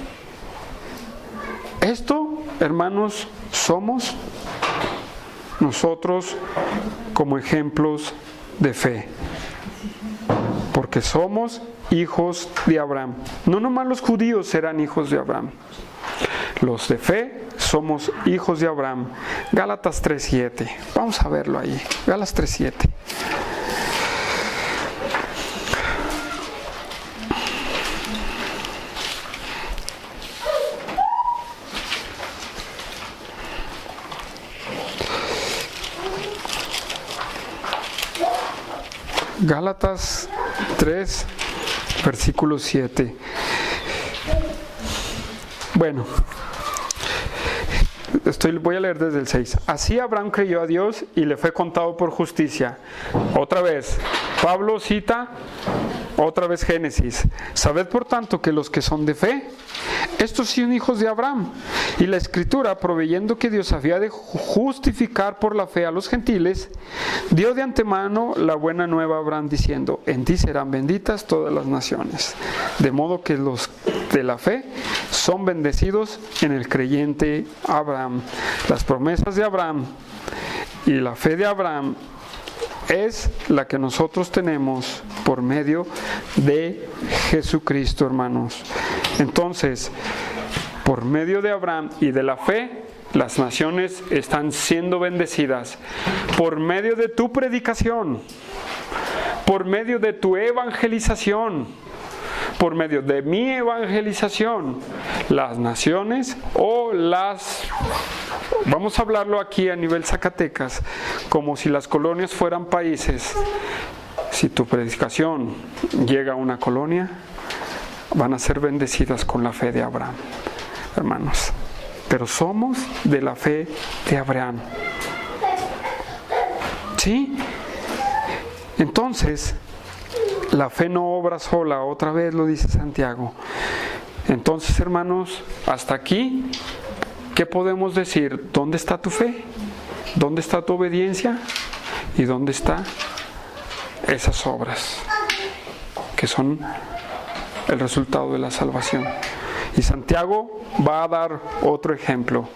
S1: Esto, hermanos, somos nosotros como ejemplos de fe, porque somos hijos de Abraham. No nomás los judíos serán hijos de Abraham, los de fe somos hijos de Abraham. Gálatas 3:7, vamos a verlo ahí. Gálatas 3:7. Gálatas 3, versículo 7. Bueno, voy a leer desde el 6. Así Abraham creyó a Dios y le fue contado por justicia. Otra vez, Pablo cita otra vez Génesis. Sabed por tanto que los que son de fe, estos son hijos de Abraham. Y la Escritura, proveyendo que Dios había de justificar por la fe a los gentiles, dio de antemano la buena nueva a Abraham, diciendo: en ti serán benditas todas las naciones. De modo que los de la fe son bendecidos en el creyente Abraham. Las promesas de Abraham y la fe de Abraham es la que nosotros tenemos por medio de Jesucristo, hermanos. Entonces, por medio de Abraham y de la fe, Las naciones están siendo bendecidas por medio de tu predicación, por medio de tu evangelización, por medio de mi evangelización. Las naciones vamos a hablarlo aquí a nivel Zacatecas, como si las colonias fueran países. Si tu predicación llega a una colonia, van a ser bendecidas con la fe de Abraham, hermanos. Pero somos de la fe de Abraham. ¿Sí? Entonces, la fe no obra sola, otra vez lo dice Santiago. Entonces, hermanos, hasta aquí, ¿qué podemos decir? ¿Dónde está tu fe? ¿Dónde está tu obediencia? ¿Y dónde están esas obras que son el resultado de la salvación? Y Santiago va a dar otro ejemplo,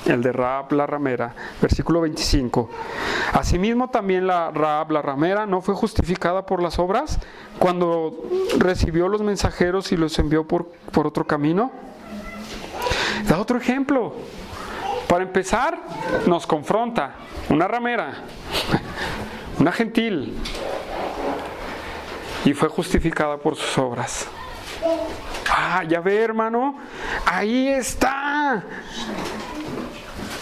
S1: el de Rahab la ramera, versículo 25. Asimismo también Rahab la ramera no fue justificada por las obras cuando recibió los mensajeros y los envió por otro camino. Da otro ejemplo. Para empezar, nos confronta una ramera, una gentil, y fue justificada por sus obras. Ya ve, hermano, ahí está.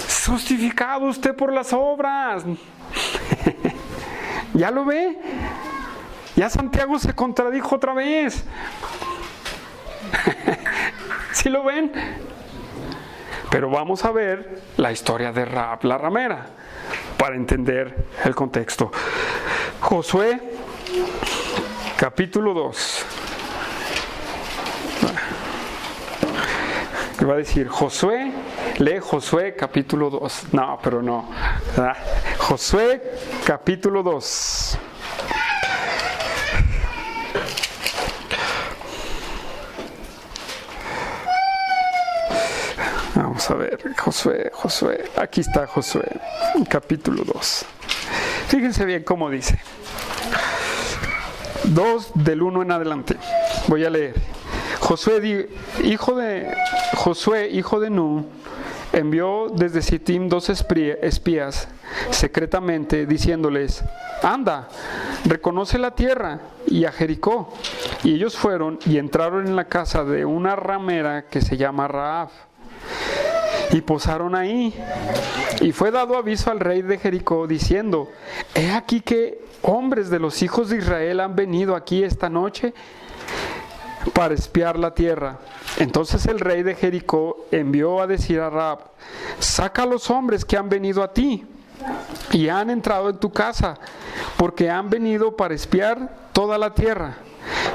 S1: Es justificado usted por las obras. ¿Ya lo ve? Ya Santiago se contradijo otra vez. ¿Sí lo ven? Pero vamos a ver la historia de Rahab la ramera para entender el contexto. Josué, capítulo 2. Iba a decir Josué, lee Josué capítulo 2. No, pero no. Josué capítulo 2. Vamos a ver, Josué. Aquí está Josué, capítulo 2. Fíjense bien cómo dice. 2 del 1 en adelante. Voy a leer. Josué, hijo de Nun, envió desde Sittim 2 espías secretamente, diciéndoles: anda, reconoce la tierra y a Jericó. Y ellos fueron y entraron en la casa de una ramera que se llama Rahab, y posaron ahí. Y fue dado aviso al rey de Jericó, diciendo: he aquí que hombres de los hijos de Israel han venido aquí esta noche para espiar la tierra. Entonces el rey de Jericó envió a decir a Rahab: saca a los hombres que han venido a ti y han entrado en tu casa, porque han venido para espiar toda la tierra.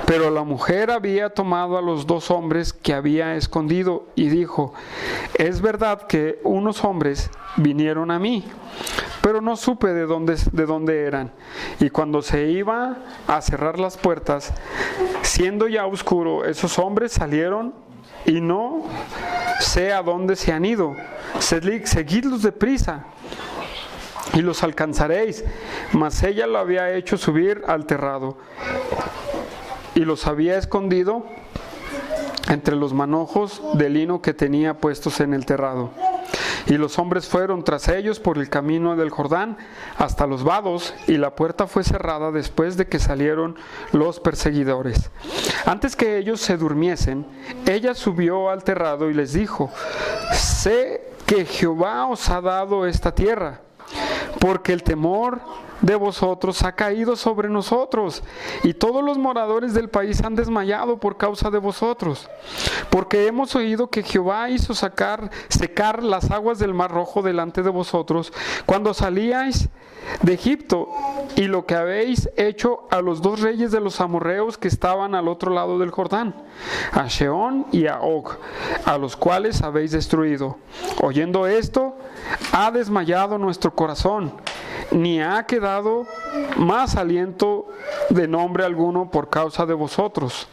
S1: Pero la mujer había tomado a los 2 hombres que había escondido y dijo: es verdad que unos hombres vinieron a mí, pero no supe de dónde eran. Y cuando se iba a cerrar las puertas, siendo ya oscuro, esos hombres salieron y no sé a dónde se han ido. Seguidlos deprisa y los alcanzaréis. Mas ella lo había hecho subir al terrado y los había escondido entre los manojos de lino que tenía puestos en el terrado. Y los hombres fueron tras ellos por el camino del Jordán hasta los vados, y la puerta fue cerrada después de que salieron los perseguidores. Antes que ellos se durmiesen, ella subió al terrado y les dijo: sé que Jehová os ha dado esta tierra, porque el temor de vosotros ha caído sobre nosotros, y todos los moradores del país han desmayado por causa de vosotros, porque hemos oído que Jehová hizo secar las aguas del Mar Rojo delante de vosotros cuando salíais de Egipto, y lo que habéis hecho a los 2 reyes de los amorreos que estaban al otro lado del Jordán, a Sehón y a Og, a los cuales habéis destruido. Oyendo esto, ha desmayado nuestro corazón, ni ha quedado más aliento de nombre alguno por causa de vosotros.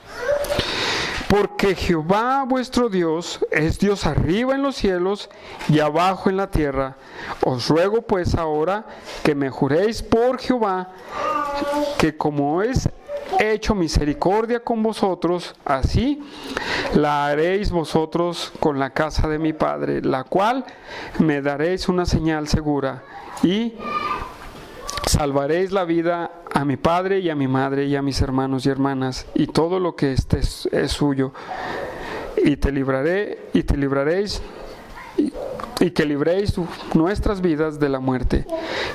S1: Porque Jehová vuestro Dios es Dios arriba en los cielos y abajo en la tierra. Os ruego pues ahora que me juréis por Jehová, que como es hecho misericordia con vosotros, así la haréis vosotros con la casa de mi Padre, la cual me daréis una señal segura, y salvaréis la vida a mi padre y a mi madre y a mis hermanos y hermanas, y todo lo que esté es suyo, y te libraréis y que libréis nuestras vidas de la muerte.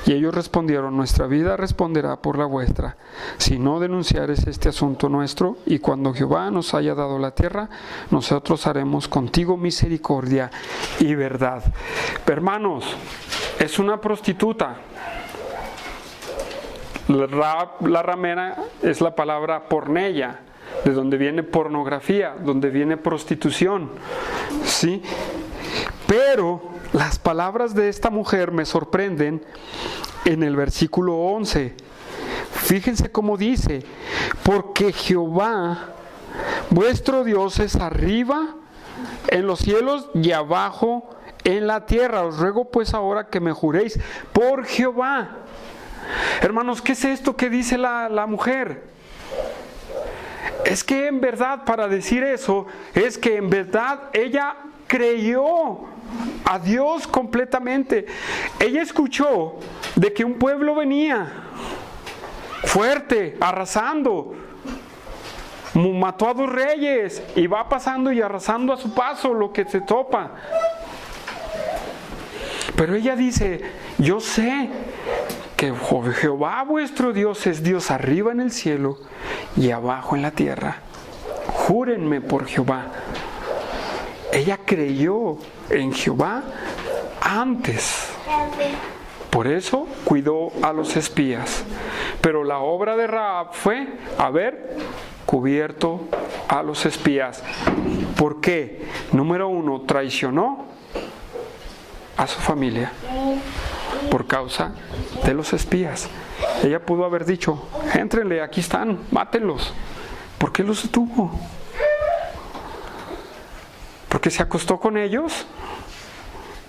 S1: Y ellos respondieron: nuestra vida responderá por la vuestra, si no denunciares este asunto nuestro, y cuando Jehová nos haya dado la tierra, nosotros haremos contigo misericordia y verdad. Hermanos, es una prostituta. La ramera es la palabra porneia, de donde viene pornografía, donde viene prostitución, ¿sí? Pero las palabras de esta mujer me sorprenden en el versículo 11. Fíjense cómo dice: porque Jehová, vuestro Dios, es arriba en los cielos y abajo en la tierra. Os ruego pues ahora que me juréis por Jehová. Hermanos, ¿qué es esto que dice la mujer? Es que en verdad, para decir eso, es que en verdad ella creyó a Dios completamente. Ella escuchó de que un pueblo venía fuerte, arrasando, mató a 2 reyes y va pasando y arrasando a su paso lo que se topa. Pero ella dice: yo sé que Jehová vuestro Dios es Dios arriba en el cielo y abajo en la tierra. Júrenme por Jehová. Ella creyó en Jehová antes. Por eso cuidó a los espías. Pero la obra de Rahab fue haber cubierto a los espías. ¿Por qué? Número 1, traicionó a su familia por causa de los espías. Ella pudo haber dicho: éntrenle, aquí están, mátenlos. ¿Por qué los detuvo? ¿Porque se acostó con ellos?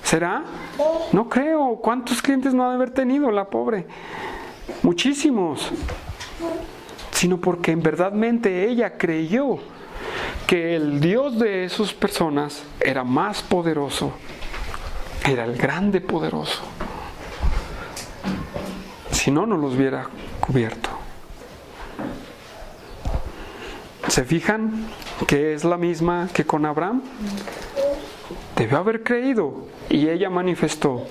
S1: ¿Será? No creo. ¿Cuántos clientes no ha de haber tenido la pobre? Muchísimos. Sino porque en verdadmente ella creyó que el Dios de esas personas era más poderoso. Era el grande poderoso. Si no, no los hubiera cubierto. ¿Se fijan que es la misma que con Abraham? Debió haber creído, y ella manifestó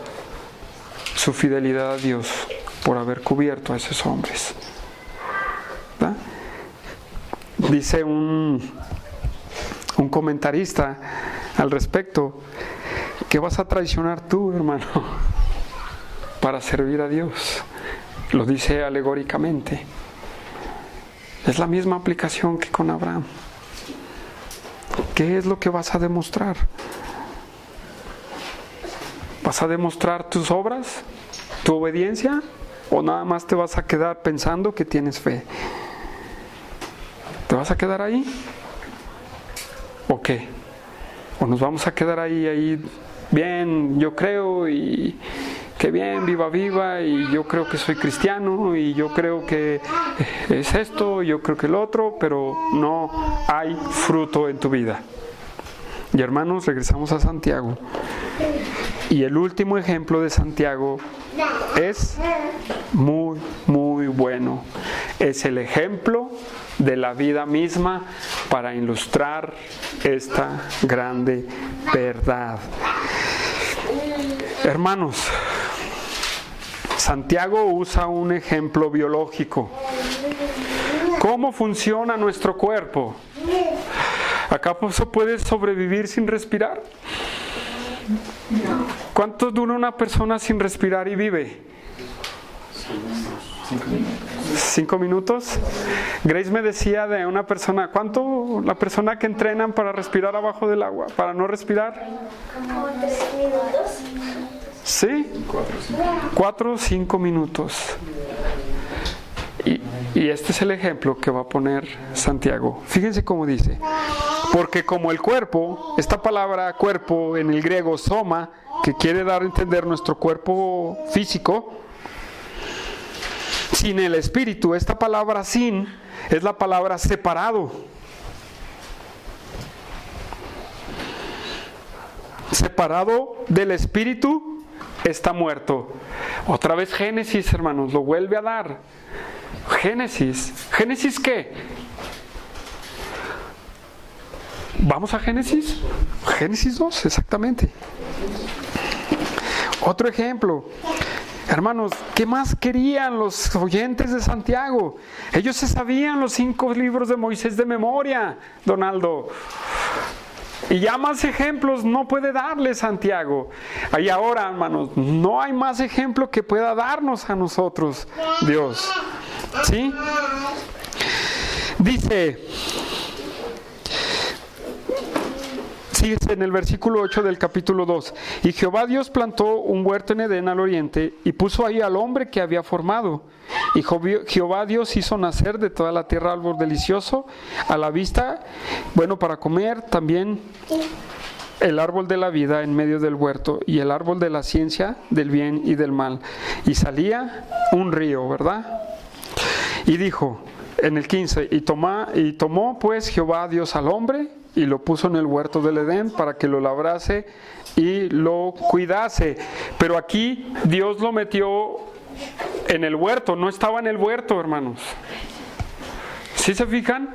S1: su fidelidad a Dios por haber cubierto a esos hombres. ¿verdad? Dice un comentarista al respecto: ¿qué vas a traicionar tú, hermano, para servir a Dios? Lo dice alegóricamente. Es la misma aplicación que con Abraham. ¿Qué es lo que vas a demostrar? ¿Vas a demostrar tus obras, tu obediencia? ¿O nada más te vas a quedar pensando que tienes fe? ¿Te vas a quedar ahí? ¿O qué? ¿O nos vamos a quedar ahí bien, yo creo, y qué bien, viva, y yo creo que soy cristiano, y yo creo que es esto, y yo creo que el otro, pero no hay fruto en tu vida? Y hermanos, regresamos a Santiago. Y el último ejemplo de Santiago es muy, muy bueno. Es el ejemplo de la vida misma para ilustrar esta grande verdad. Hermanos, Santiago usa un ejemplo biológico. ¿Cómo funciona nuestro cuerpo? ¿Acaso puedes sobrevivir sin respirar? ¿Cuánto dura una persona sin respirar y vive? 5 minutos. Grace me decía de una persona: ¿cuánto la persona que entrenan para respirar abajo del agua, para no respirar?
S2: Como 3 minutos.
S1: ¿Sí? 4 o 5 minutos. Y este es el ejemplo que va a poner Santiago. Fíjense cómo dice: porque como el cuerpo, esta palabra cuerpo en el griego soma, que quiere dar a entender nuestro cuerpo físico, sin el Espíritu. Esta palabra sin es la palabra separado. Separado del Espíritu está muerto. Otra vez Génesis, hermanos, lo vuelve a dar. Génesis. ¿Génesis qué? Vamos a Génesis. Génesis 2, exactamente. Otro ejemplo. Hermanos, ¿qué más querían los oyentes de Santiago? Ellos se sabían los 5 libros de Moisés de memoria, Donaldo. Y ya más ejemplos no puede darle Santiago. Y ahora, hermanos, no hay más ejemplo que pueda darnos a nosotros Dios. ¿Sí? Dice en el versículo 8 del capítulo 2: y Jehová Dios plantó un huerto en Edén al oriente, y puso ahí al hombre que había formado. Y Jehová Dios hizo nacer de toda la tierra árbol delicioso a la vista, bueno para comer, también el árbol de la vida en medio del huerto, y el árbol de la ciencia del bien y del mal. Y salía un río, ¿verdad? Y dijo en el 15: y tomó pues Jehová Dios al hombre, y lo puso en el huerto del Edén para que lo labrase y lo cuidase. Pero aquí Dios lo metió en el huerto, no estaba en el huerto, hermanos. ¿Sí se fijan?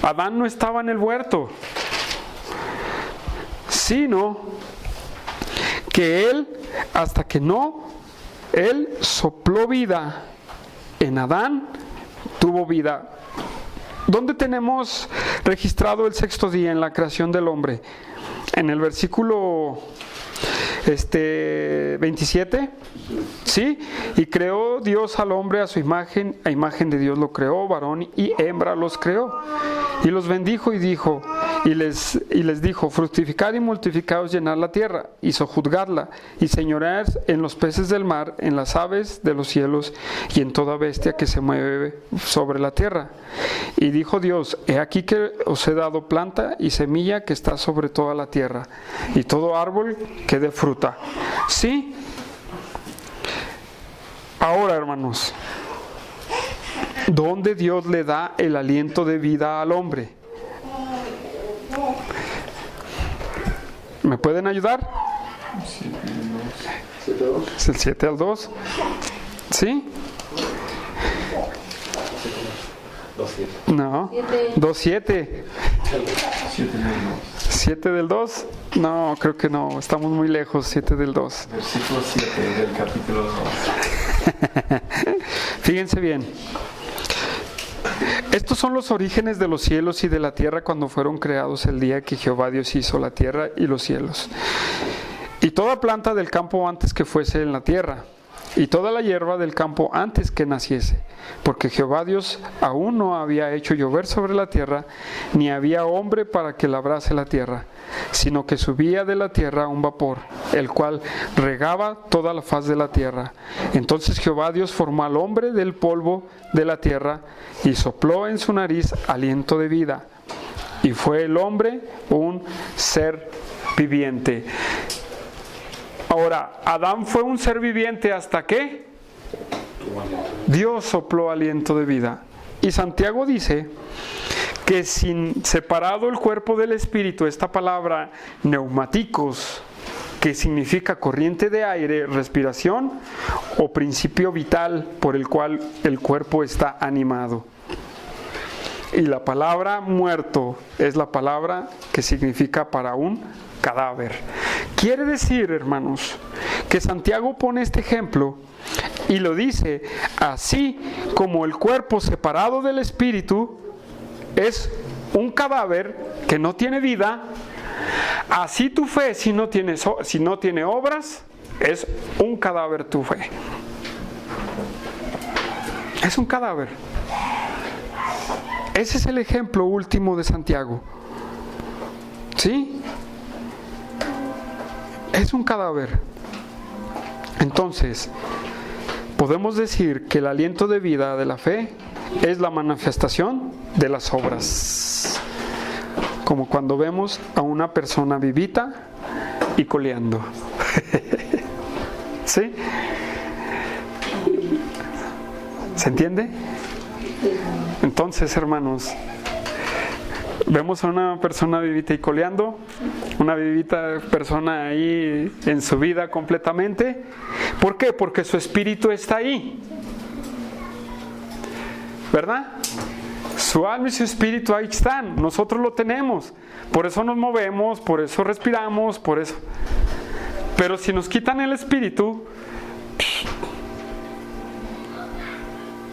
S1: Adán no estaba en el huerto, sino que él, hasta que él sopló vida en Adán, tuvo vida. ¿Dónde tenemos registrado el 6º día en la creación del hombre? En el versículo 27, ¿sí? Y creó Dios al hombre a su imagen, a imagen de Dios lo creó, varón y hembra los creó. Y los bendijo y dijo, y les dijo: fructificad y multiplicaos, llenad la tierra y sojuzgadla, y señoread en los peces del mar, en las aves de los cielos y en toda bestia que se mueve sobre la tierra. Y dijo Dios: he aquí que os he dado planta y semilla que está sobre toda la tierra, y todo árbol que dé fruta. ¿Sí? Ahora, hermanos, ¿dónde Dios le da el aliento de vida al hombre? ¿Me pueden ayudar? Es el 7 al 2. ¿Sí? No, 2.7. 7 del 2. No, creo que no, estamos muy lejos. 7 del 2.
S3: Versículo 7 del capítulo 2.
S1: Fíjense bien. Estos son los orígenes de los cielos y de la tierra cuando fueron creados el día que Jehová Dios hizo la tierra y los cielos. Y toda planta del campo antes que fuese en la tierra, y toda la hierba del campo antes que naciese, porque Jehová Dios aún no había hecho llover sobre la tierra, ni había hombre para que labrase la tierra, sino que subía de la tierra un vapor, el cual regaba toda la faz de la tierra. Entonces Jehová Dios formó al hombre del polvo de la tierra, y sopló en su nariz aliento de vida, y fue el hombre un ser viviente. Ahora, Adán fue un ser viviente ¿hasta qué? Dios sopló aliento de vida. Y Santiago dice que sin separado el cuerpo del espíritu, esta palabra neumáticos, que significa corriente de aire, respiración o principio vital por el cual el cuerpo está animado. Y la palabra muerto es la palabra que significa para un cadáver. Quiere decir, hermanos, que Santiago pone este ejemplo y lo dice: así como el cuerpo separado del espíritu es un cadáver que no tiene vida, así tu fe, si no tiene obras, es un cadáver tu fe. Es un cadáver. Ese es el ejemplo último de Santiago. ¿Sí? Es un cadáver. Entonces, podemos decir que el aliento de vida de la fe es la manifestación de las obras. Como cuando vemos a una persona vivita y coleando. ¿Sí? ¿Se entiende? Entonces, hermanos, vemos a una persona vivita y coleando, una vivita persona ahí en su vida completamente. ¿Por qué? Porque su espíritu está ahí, ¿verdad? Su alma y su espíritu ahí están, nosotros lo tenemos, por eso nos movemos, por eso respiramos, por eso. Pero si nos quitan el espíritu,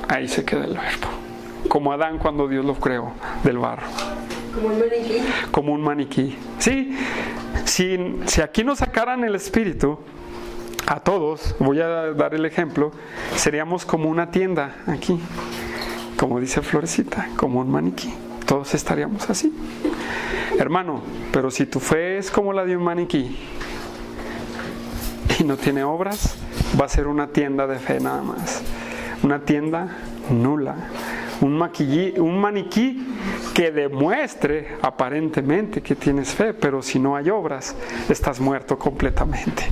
S1: ahí se queda el verbo, como Adán cuando Dios lo creó del barro.
S2: Como un maniquí.
S1: Como un maniquí. Sí, si aquí nos sacaran el espíritu, a todos, voy a dar el ejemplo, seríamos como una tienda aquí, como dice Florecita, como un maniquí. Todos estaríamos así. Hermano, pero si tu fe es como la de un maniquí y no tiene obras, va a ser una tienda de fe nada más. Una tienda nula. Un maniquí que demuestre aparentemente que tienes fe, pero si no hay obras, estás muerto completamente.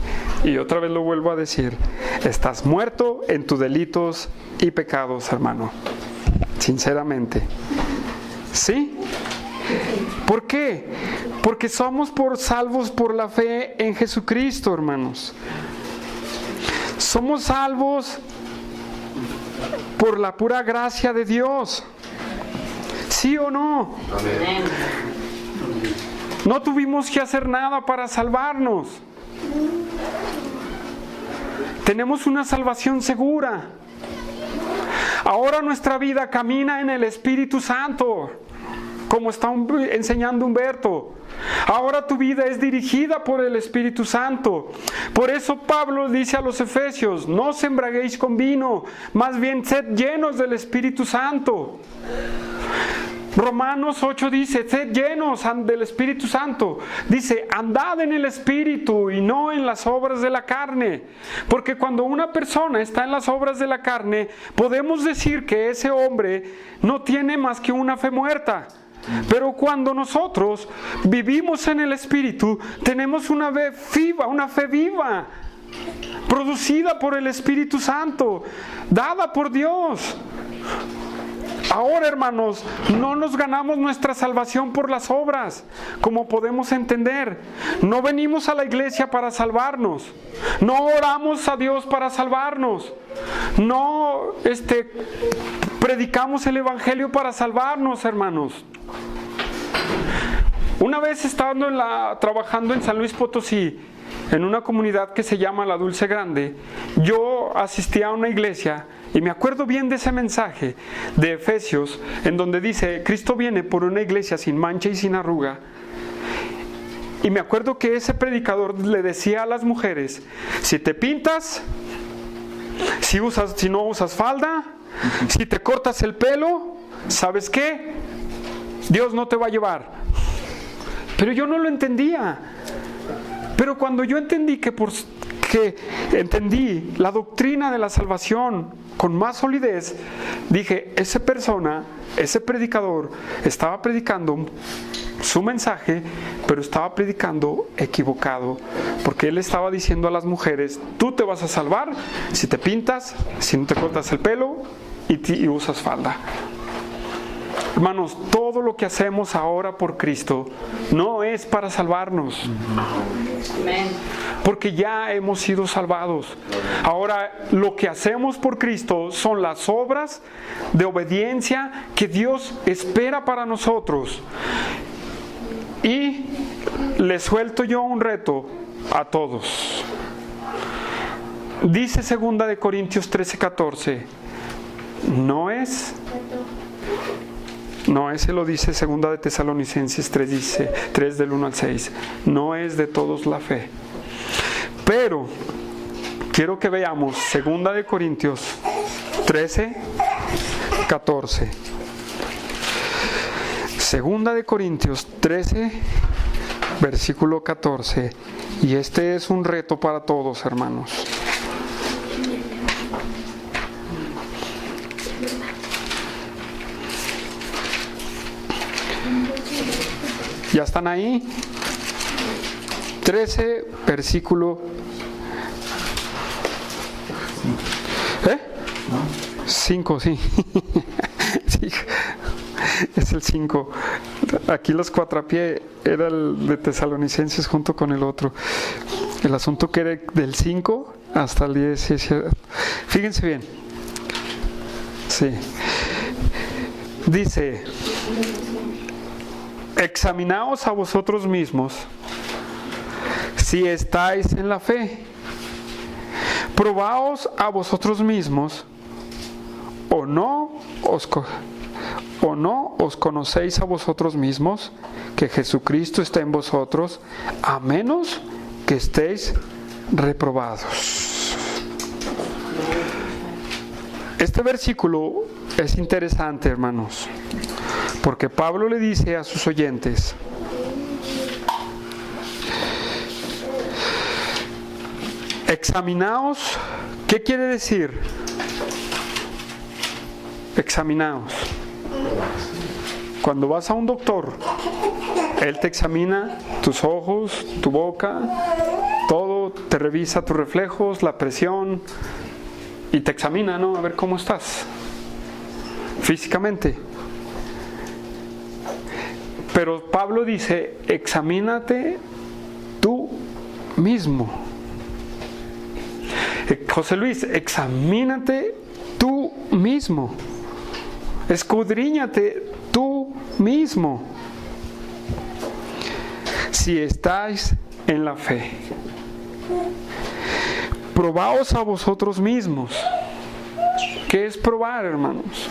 S1: Y otra vez lo vuelvo a decir, estás muerto en tus delitos y pecados, hermano. Sinceramente. ¿Sí? ¿Por qué? Porque somos salvos por la fe en Jesucristo, hermanos. Somos salvos por la pura gracia de Dios. ¿Sí o no?
S3: Amén.
S1: No tuvimos que hacer nada para salvarnos. Tenemos una salvación segura. Ahora nuestra vida camina en el Espíritu Santo, como está enseñando Humberto. Ahora tu vida es dirigida por el Espíritu Santo. Por eso Pablo dice a los Efesios, no os embriaguéis con vino, más bien sed llenos del Espíritu Santo. Romanos 8 dice, sed llenos del Espíritu Santo. Dice, andad en el Espíritu y no en las obras de la carne. Porque cuando una persona está en las obras de la carne, podemos decir que ese hombre no tiene más que una fe muerta. Pero cuando nosotros vivimos en el Espíritu, tenemos una fe viva, producida por el Espíritu Santo, dada por Dios. Ahora, hermanos, no nos ganamos nuestra salvación por las obras, como podemos entender. No venimos a la iglesia para salvarnos. No oramos a Dios para salvarnos. No predicamos el Evangelio para salvarnos, hermanos. Una vez estando trabajando en San Luis Potosí, en una comunidad que se llama La Dulce Grande, yo asistí a una iglesia y me acuerdo bien de ese mensaje de Efesios, en donde dice, Cristo viene por una iglesia sin mancha y sin arruga. Y me acuerdo que ese predicador le decía a las mujeres, si te pintas, si no usas falda, si te cortas el pelo, ¿sabes qué? Dios no te va a llevar. Pero yo no lo entendía. Pero cuando yo entendí que entendí la doctrina de la salvación con más solidez, dije, ese predicador estaba predicando su mensaje, pero estaba predicando equivocado, porque él estaba diciendo a las mujeres, tú te vas a salvar si te pintas, si no te cortas el pelo y usas falda. Hermanos, todo lo que hacemos ahora por Cristo no es para salvarnos. Porque ya hemos sido salvados. Ahora, lo que hacemos por Cristo son las obras de obediencia que Dios espera para nosotros. Y les suelto yo un reto a todos. Dice 2 Corintios 13:14. Ese lo dice 2 Tesalonicenses 3, dice 3 del 1 al 6. No es de todos la fe. Pero quiero que veamos 2 Corintios 13:14. 2 Corintios 13, versículo 14. Y este es un reto para todos, hermanos. ¿Ya están ahí? 13, versículo... 5, sí. Sí. Es el 5. Aquí los cuatrapié era el de Tesalonicenses junto con el otro. El asunto que era del 5 hasta el 10. Sí, sí. Fíjense bien. Sí. Dice: examinaos a vosotros mismos si estáis en la fe. Probaos a vosotros mismos, o no os conocéis a vosotros mismos que Jesucristo está en vosotros, a menos que estéis reprobados. Este versículo es interesante, hermanos, porque Pablo le dice a sus oyentes: examinaos. ¿Qué quiere decir? Examinaos. Cuando vas a un doctor, él te examina tus ojos, tu boca, todo, te revisa tus reflejos, la presión, y te examina, ¿no? A ver cómo estás físicamente. Pero Pablo dice: examínate tú mismo. José Luis, examínate tú mismo. Escudriñate tú mismo. Si estáis en la fe. Probaos a vosotros mismos. ¿Qué es probar, hermanos?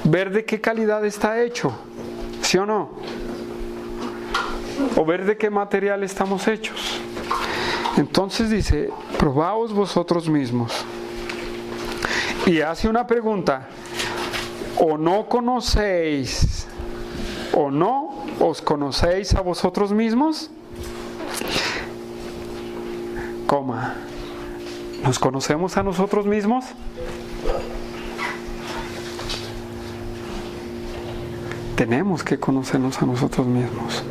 S1: Ver de qué calidad está hecho, ¿sí o no? O ver de qué material estamos hechos. Entonces dice: probaos vosotros mismos. Y hace una pregunta: ¿o no conocéis, o no os conocéis a vosotros mismos? Coma. ¿Nos conocemos a nosotros mismos? Tenemos que conocernos a nosotros mismos.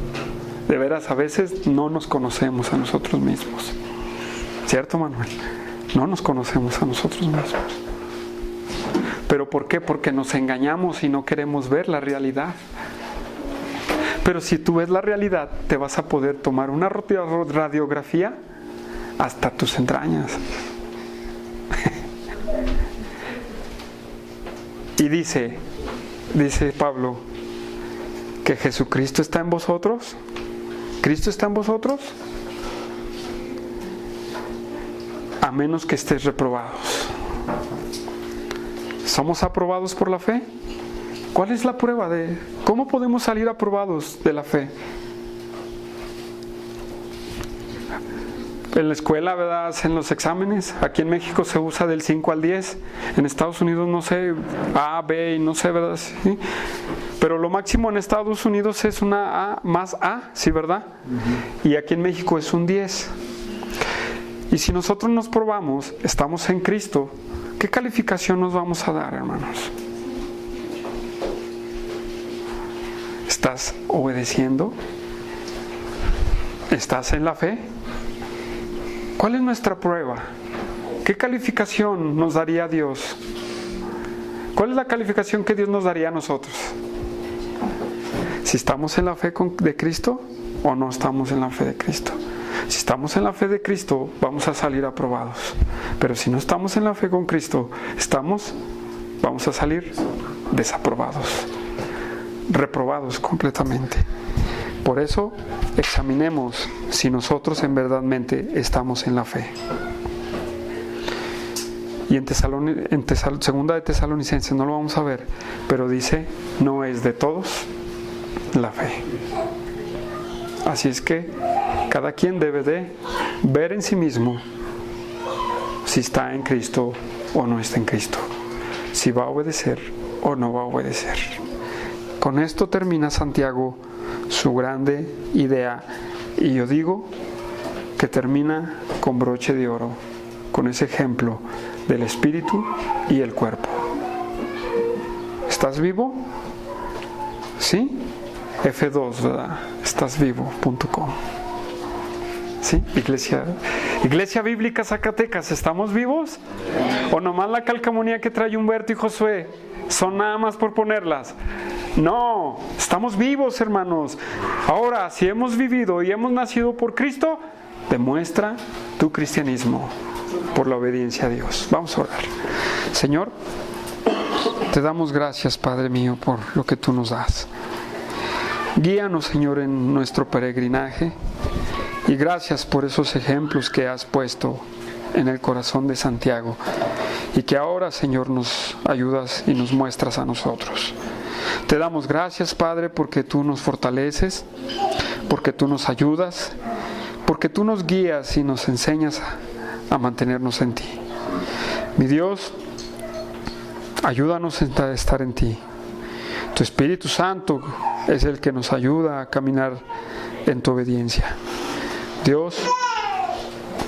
S1: De veras, a veces no nos conocemos a nosotros mismos. ¿Cierto, Manuel? No nos conocemos a nosotros mismos. ¿Pero por qué? Porque nos engañamos y no queremos ver la realidad. Pero si tú ves la realidad, te vas a poder tomar una radiografía hasta tus entrañas. Y dice Pablo, que Jesucristo está en vosotros. ¿Cristo está en vosotros? A menos que estéis reprobados. ¿Somos aprobados por la fe? ¿Cuál es la prueba de cómo podemos salir aprobados de la fe? En la escuela, ¿verdad?, hacen los exámenes. Aquí en México se usa del 5 al 10. En Estados Unidos no sé, A, B y no sé, ¿verdad? ¿Sí? Pero lo máximo en Estados Unidos es una A más A, ¿sí, verdad? Y aquí en México es un 10. Y si nosotros nos probamos, estamos en Cristo, ¿qué calificación nos vamos a dar, hermanos? ¿Estás obedeciendo? ¿Estás en la fe? ¿Cuál es nuestra prueba? ¿Qué calificación nos daría Dios? ¿Cuál es la calificación que Dios nos daría a nosotros? ¿Si estamos en la fe de Cristo o no estamos en la fe de Cristo? Si estamos en la fe de Cristo, vamos a salir aprobados. Pero si no estamos en la fe con Cristo, vamos a salir desaprobados, reprobados completamente. Por eso, examinemos si nosotros en verdadmente estamos en la fe. Y en segunda de Tesalonicenses no lo vamos a ver, pero dice: no es de todos la fe. Así es que cada quien debe de ver en sí mismo si está en Cristo o no está en Cristo, si va a obedecer o no va a obedecer. Con esto termina Santiago su grande idea, y yo digo que termina con broche de oro, con ese ejemplo del espíritu y el cuerpo. ¿Estás vivo? ¿Sí? F2, ¿verdad? Estásvivo.com. ¿Sí? Iglesia Bíblica Zacatecas, ¿estamos vivos? ¿O nomás la calcamonía que trae Humberto y Josué son nada más por ponerlas? No, estamos vivos, hermanos. Ahora, si hemos vivido y hemos nacido por Cristo, demuestra tu cristianismo por la obediencia a Dios. Vamos a orar. Señor, te damos gracias, Padre mío, por lo que tú nos das. Guíanos, Señor, en nuestro peregrinaje. Y gracias por esos ejemplos que has puesto en el corazón de Santiago. Y que ahora, Señor, nos ayudas y nos muestras a nosotros. Te damos gracias, Padre, porque tú nos fortaleces, porque tú nos ayudas, porque tú nos guías y nos enseñas a mantenernos en ti. Mi Dios, ayúdanos a estar en ti. Tu Espíritu Santo es el que nos ayuda a caminar en tu obediencia. Dios,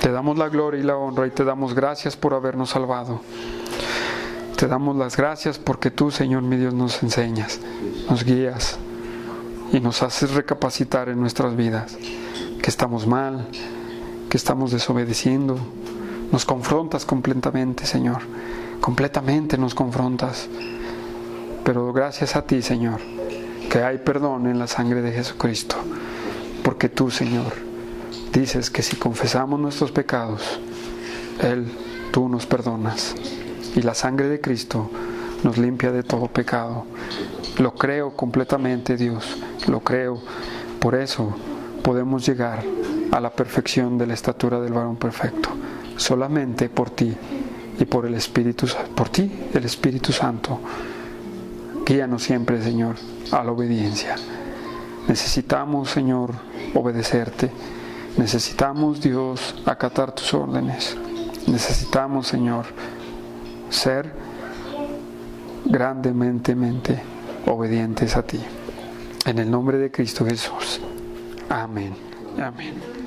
S1: te damos la gloria y la honra y te damos gracias por habernos salvado. Te damos las gracias porque tú, Señor mi Dios, nos enseñas, nos guías y nos haces recapacitar en nuestras vidas, que estamos mal, que estamos desobedeciendo. Nos confrontas completamente, Señor, completamente nos confrontas. Pero gracias a ti, Señor, que hay perdón en la sangre de Jesucristo, porque tú, Señor, dices que si confesamos nuestros pecados, tú nos perdonas. Y la sangre de Cristo nos limpia de todo pecado. Lo creo completamente, Dios. Lo creo. Por eso podemos llegar a la perfección de la estatura del varón perfecto. Solamente por ti y por el Espíritu Santo. Guíanos siempre, Señor, a la obediencia. Necesitamos, Señor, obedecerte. Necesitamos, Dios, acatar tus órdenes. Necesitamos, Señor, ser grandemente obedientes a ti. En el nombre de Cristo Jesús. Amén. Amén.